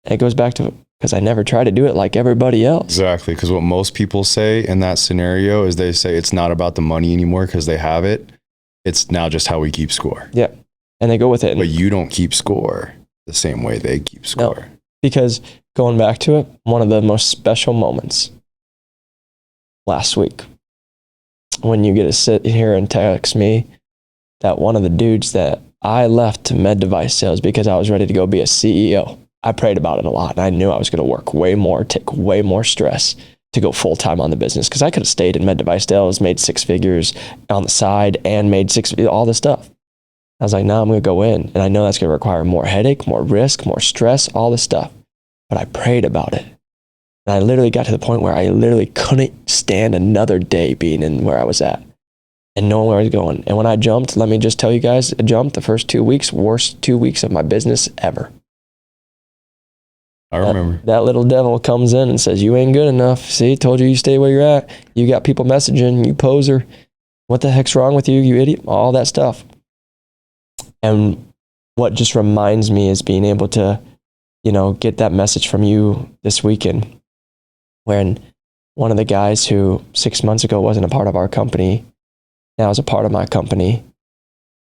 And it goes back to, because I never try to do it like everybody else. Exactly. Because what most people say in that scenario is they say it's not about the money anymore because they have it. It's now just how we keep score. Yeah. And they go with it. But you don't keep score the same way they keep score. No, because going back to it, one of the most special moments last week, when you get to sit here and text me that one of the dudes that I left to med device sales because I was ready to go be a CEO. I prayed about it a lot, and I knew I was going to work way more, take way more stress to go full time on the business, because I could have stayed in med device sales, made 6 figures on the side, and made all this stuff. I was like, no, I'm going to go in, and I know that's going to require more headache, more risk, more stress, all this stuff. But I prayed about it, and I literally got to the point where I literally couldn't stand another day being in where I was at and knowing where I was going. And when I jumped, let me just tell you guys, I jumped the first 2 weeks, worst 2 weeks of my business ever. I remember. That little devil comes in and says, you ain't good enough. See, told you stay where you're at. You got people messaging, you poser. What the heck's wrong with you, you idiot? All that stuff. And what just reminds me is being able to, you know, get that message from you this weekend, when one of the guys who 6 months ago wasn't a part of our company now is a part of my company,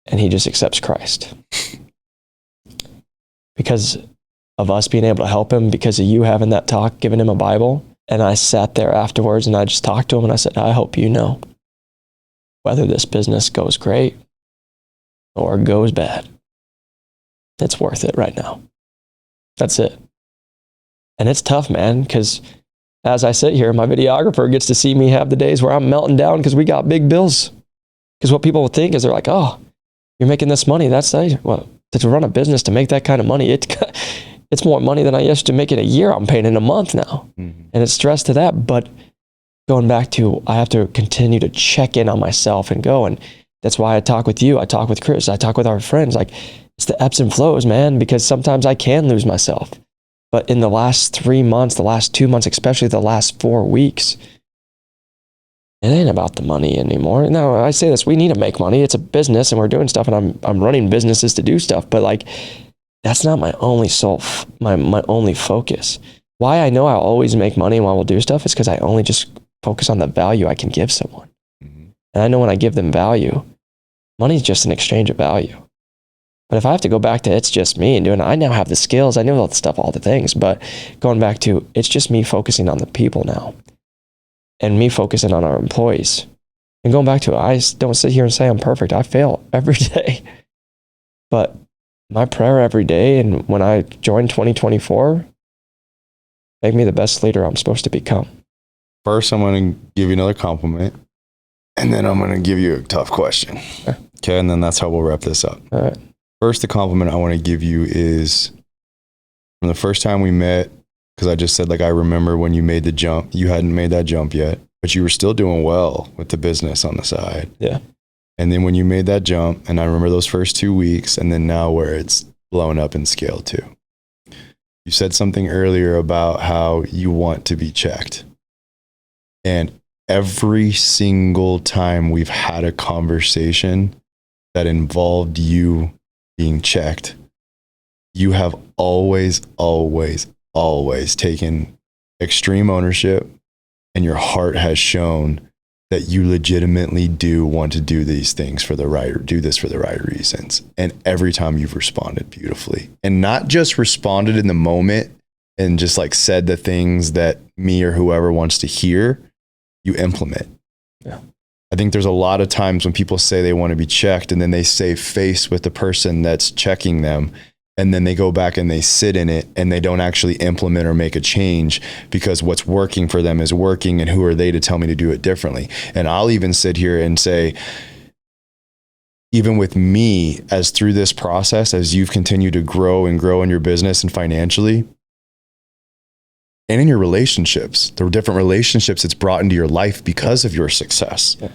and he just accepts Christ. Because of us being able to help him, because of you having that talk, giving him a Bible. And I sat there afterwards and I just talked to him and I said, I hope you know, whether this business goes great or goes bad, it's worth it right now. That's it. And it's tough, man, because as I sit here, my videographer gets to see me have the days where I'm melting down because we got big bills. Because what people will think is they're like, oh, you're making this money. That's nice. Well, to run a business, to make that kind of money, it's more money than I used to make in a year. I'm paying in a month now. And it's stress to that. But going back to, I have to continue to check in on myself and go. And that's why I talk with you. I talk with Chris. I talk with our friends. Like, it's the ebbs and flows, man, because sometimes I can lose myself. But in the last 3 months, the last 2 months, especially the last 4 weeks, it ain't about the money anymore. No, I say this, we need to make money. It's a business and we're doing stuff, and I'm running businesses to do stuff. But like, that's not my only my only focus. Why I know I'll always make money while we'll do stuff is because I only just focus on the value I can give someone. And I know when I give them value, money is just an exchange of value. But if I have to go back to it's just me and doing it, I now have the skills, I know all the stuff, all the things, but going back to it's just me focusing on the people now and me focusing on our employees. And going back to it, I don't sit here and say I'm perfect. I fail every day. But my prayer every day, and when I join 2024, make me the best leader I'm supposed to become. First, I'm going to give you another compliment, and then I'm going to give you a tough question. Okay, and then that's how we'll wrap this up. All right. First, the compliment I want to give you is from the first time we met, because I just said, like, I remember when you made the jump. You hadn't made that jump yet, but you were still doing well with the business on the side. Yeah. And then when you made that jump, and I remember those first 2 weeks, and then now where it's blown up in scale too. You said something earlier about how you want to be checked. And every single time we've had a conversation that involved you being checked, you have always taken extreme ownership, and your heart has shown that you legitimately do want to do these things for the right, do this for the right reasons. And every time you've responded beautifully, and not just responded in the moment and just like said the things that me or whoever wants to hear, you implement. Yeah. I think there's a lot of times when people say they want to be checked, and then they save face with the person that's checking them, and then they go back and they sit in it and they don't actually implement or make a change because what's working for them is working, and who are they to tell me to do it differently? And I'll even sit here and say, even with me, as through this process, as you've continued to grow in your business and financially, and in your relationships, the different relationships it's brought into your life because of your success. Yeah.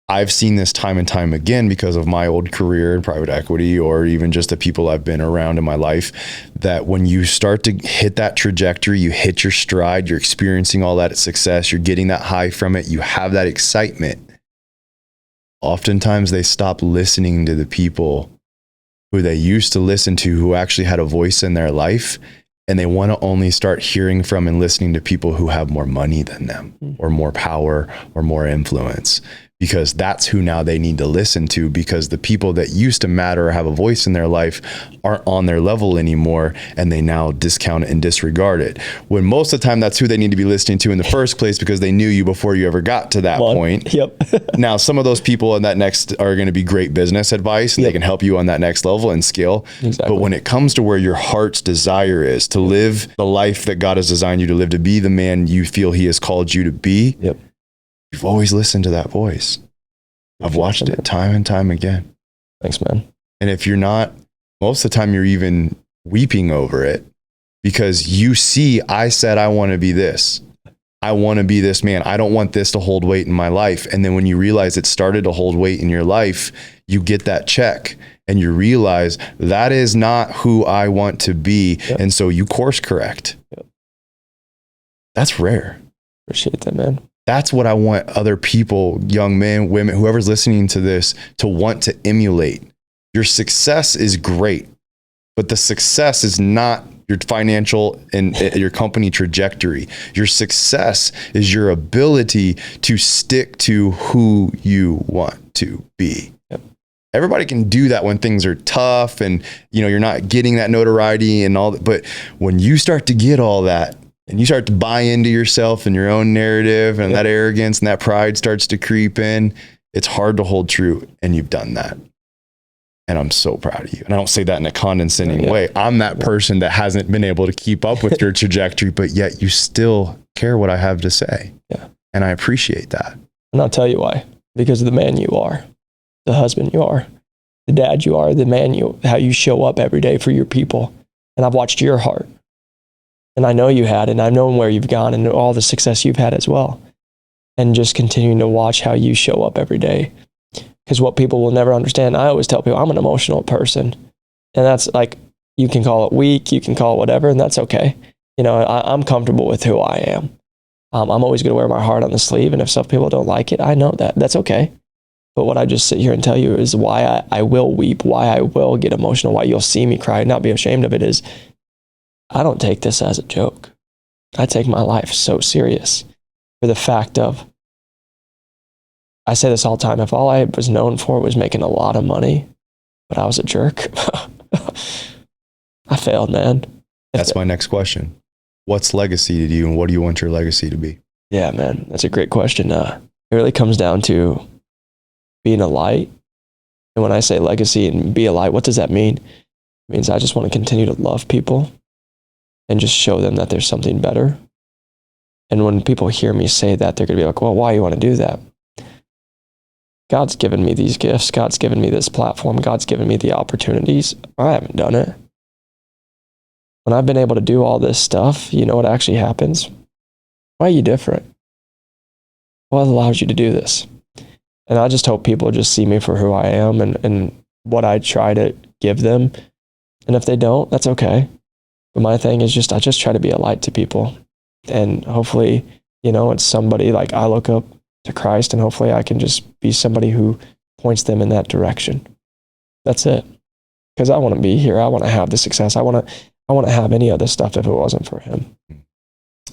I've seen this time and time again because of my old career in private equity, or even just the people I've been around in my life, that when you start to hit that trajectory, you hit your stride, you're experiencing all that success, you're getting that high from it, you have that excitement. Oftentimes they stop listening to the people who they used to listen to, who actually had a voice in their life. And they want to only start hearing from and listening to people who have more money than them, or more power, or more influence, because that's who now they need to listen to, because the people that used to matter or have a voice in their life aren't on their level anymore, and they now discount it and disregard it. When most of the time that's who they need to be listening to in the first place, because they knew you before you ever got to that point. Yep. Now, some of those people in that next are going to be great business advice, and they can help you on that next level and scale. Exactly. But when it comes to where your heart's desire is to live the life that God has designed you to live, to be the man you feel he has called you to be, you've always listened to that voice. I've watched it time and time again. Thanks, man. And if you're not, most of the time you're even weeping over it, because you see, I said, I want to be this. I want to be this man. I don't want this to hold weight in my life. And then when you realize it started to hold weight in your life, you get that check and you realize that is not who I want to be. Yep. And so you course correct. Yep. That's rare. Appreciate that, man. That's what I want other people, young men, women, whoever's listening to this, to want to emulate. Your success is great, but the success is not your financial and your company trajectory. Your success is your ability to stick to who you want to be. Yep. Everybody can do that when things are tough and you're not getting that notoriety and all that. But when you start to get all that, and you start to buy into yourself and your own narrative, and that arrogance and that pride starts to creep in, it's hard to hold true. And you've done that. And I'm so proud of you. And I don't say that in a condescending Yeah. way. I'm that person that hasn't been able to keep up with your trajectory, but yet you still care what I have to say. Yeah. And I appreciate that. And I'll tell you why. Because of the man you are, the husband you are, the dad you are, the man how you show up every day for your people. And I've watched your heart. And I know you had, and I've known where you've gone and all the success you've had as well. And just continuing to watch how you show up every day. Because what people will never understand, I always tell people I'm an emotional person. And that's like, you can call it weak, you can call it whatever, and that's okay. You know, I'm comfortable with who I am. I'm always going to wear my heart on the sleeve. And if some people don't like it, I know that. That's okay. But what I just sit here and tell you is why I will weep, why I will get emotional, why you'll see me cry, not be ashamed of it, is I don't take this as a joke. I take my life so serious for the fact of, I say this all the time, if all I was known for was making a lot of money, but I was a jerk, I failed, man. That's my next question. What's legacy to you, and what do you want your legacy to be? Yeah, man, that's a great question. It really comes down to being a light. And when I say legacy and be a light, what does that mean? It means I just want to continue to love people and just show them that there's something better. And when people hear me say that, they're going to be like, well, why do you want to do that? God's given me these gifts. God's given me this platform. God's given me the opportunities. I haven't done it. When I've been able to do all this stuff, you know what actually happens? Why are you different? What allows you to do this? And I just hope people just see me for who I am and what I try to give them. And if they don't, that's okay. But my thing is I just try to be a light to people. And hopefully, you know, it's somebody like I look up to Christ, and hopefully I can just be somebody who points them in that direction. That's it. Because I want to be here. I want to have the success. I want to have any other stuff if it wasn't for him.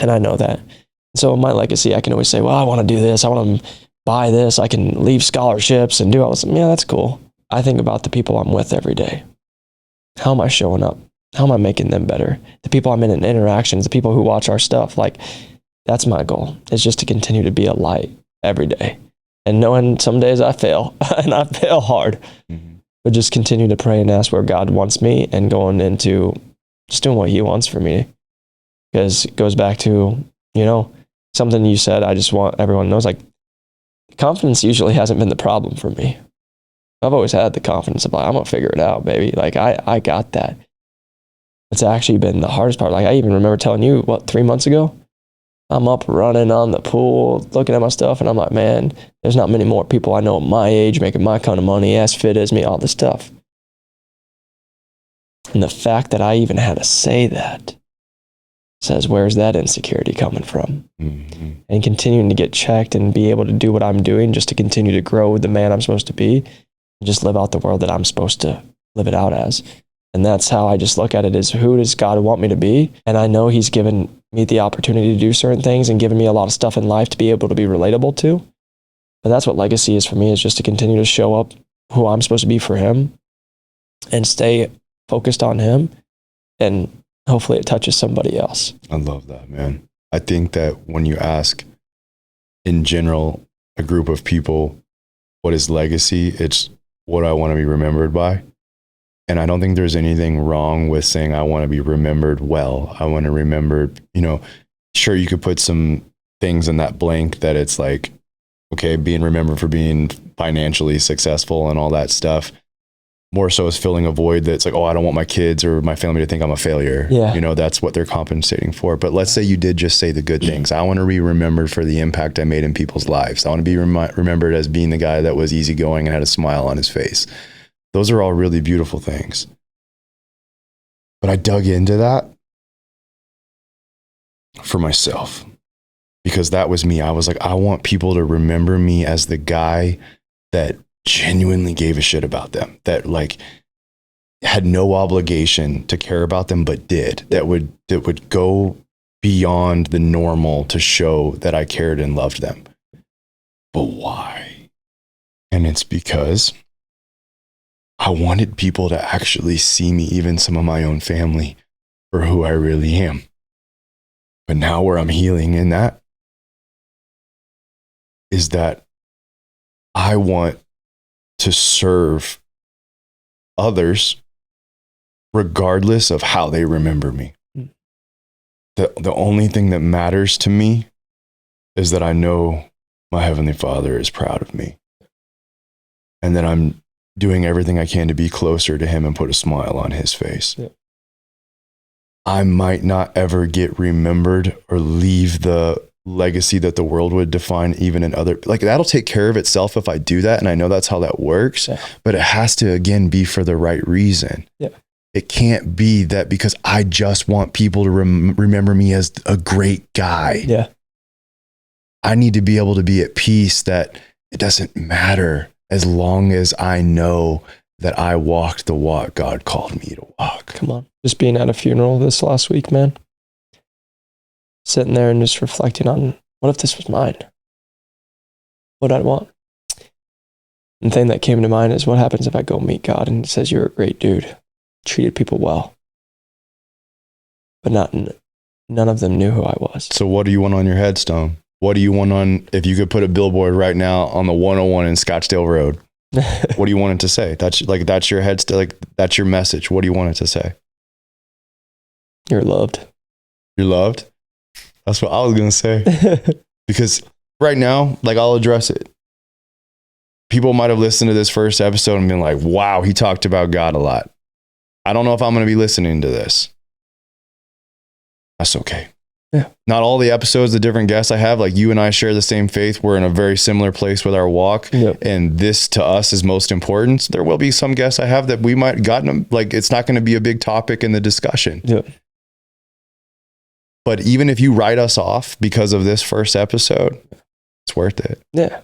And I know that. So my legacy, I can always say, well, I want to do this. I want to buy this. I can leave scholarships and do all this. Yeah, that's cool. I think about the people I'm with every day. How am I showing up? How am I making them better? The people I'm in interactions, the people who watch our stuff, like that's my goal. It's just to continue to be a light every day. And knowing some days I fail and I fail hard, but just continue to pray and ask where God wants me and going into just doing what he wants for me. Because it goes back to, you know, something you said, I just want everyone knows, like confidence usually hasn't been the problem for me. I've always had the confidence of like, I'm going to figure it out, baby. Like I got that. It's actually been the hardest part. Like I even remember telling you, 3 months ago, I'm up running on the pool, looking at my stuff, and I'm like, man, there's not many more people I know my age making my kind of money, as fit as me, all this stuff. And the fact that I even had to say that says, where's that insecurity coming from? Mm-hmm. And continuing to get checked and be able to do what I'm doing just to continue to grow the man I'm supposed to be, and just live out the world that I'm supposed to live it out as. And that's how I just look at it, is who does God want me to be? And I know he's given me the opportunity to do certain things and given me a lot of stuff in life to be able to be relatable to. But that's what legacy is for me, is just to continue to show up who I'm supposed to be for him and stay focused on him. And hopefully it touches somebody else. I love that, man. I think that when you ask in general, a group of people, what is legacy? It's what I want to be remembered by. And I don't think there's anything wrong with saying I want to be remembered well. I want to remember, you know, sure, you could put some things in that blank that it's like, okay, being remembered for being financially successful and all that stuff. More so as filling a void that's like, oh, I don't want my kids or my family to think I'm a failure. Yeah. You know, that's what they're compensating for. But let's say you did just say the good things. I want to be remembered for the impact I made in people's lives. I want to be remembered as being the guy that was easygoing and had a smile on his face. Those are all really beautiful things. But I dug into that for myself because that was me. I was like, I want people to remember me as the guy that genuinely gave a shit about them, that like had no obligation to care about them, but did, that would go beyond the normal to show that I cared and loved them. But why? And it's because I wanted people to actually see me, even some of my own family, for who I really am. But now where I'm healing in that is that I want to serve others regardless of how they remember me. The only thing that matters to me is that I know my Heavenly Father is proud of me and that I'm doing everything I can to be closer to him and put a smile on his face. Yeah. I might not ever get remembered or leave the legacy that the world would define even in other, like that'll take care of itself if I do that. And I know that's how that works, but it has to, again, be for the right reason. Yeah. It can't be that because I just want people to remember me as a great guy. Yeah. I need to be able to be at peace that it doesn't matter as long as I know that I walked the walk God called me to walk. Come on. Just being at a funeral this last week, man. Sitting there and just reflecting on, what if this was mine? What I'd want. And the thing that came to mind is, what happens if I go meet God and he says, you're a great dude, treated people well, but none of them knew who I was. So what do you want on your headstone? What do you want on, if you could put a billboard right now on the 101 in Scottsdale Road, what do you want it to say? That's your headstone, like that's your message. What do you want it to say? You're loved. You're loved? That's what I was going to say. Because right now, like I'll address it. People might have listened to this first episode and been like, wow, he talked about God a lot. I don't know if I'm going to be listening to this. That's okay. Yeah. Not all the episodes, the different guests I have, like you and I share the same faith. We're in a very similar place with our walk. Yep. And this to us is most important. There will be some guests I have that we might gotten, like it's not going to be a big topic in the discussion. Yep. But even if you write us off because of this first episode, it's worth it. Yeah.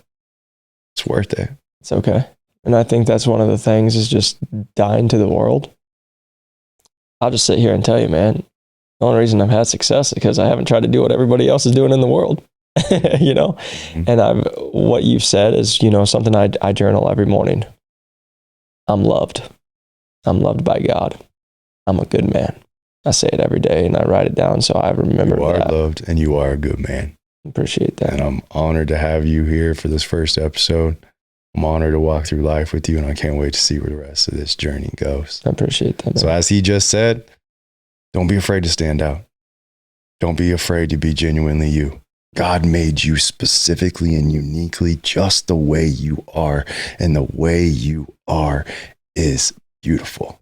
It's worth it. It's okay. And I think that's one of the things, is just dying to the world. I'll just sit here and tell you, man, the only reason I've had success is because I haven't tried to do what everybody else is doing in the world, you know? Mm-hmm. And what you've said is, you know, something I journal every morning. I'm loved. I'm loved by God. I'm a good man. I say it every day and I write it down so I remember that. You are loved and you are a good man. Appreciate that. And I'm honored to have you here for this first episode. I'm honored to walk through life with you, and I can't wait to see where the rest of this journey goes. I appreciate that, man. So as he just said, don't be afraid to stand out. Don't be afraid to be genuinely you. God made you specifically and uniquely just the way you are, and the way you are is beautiful.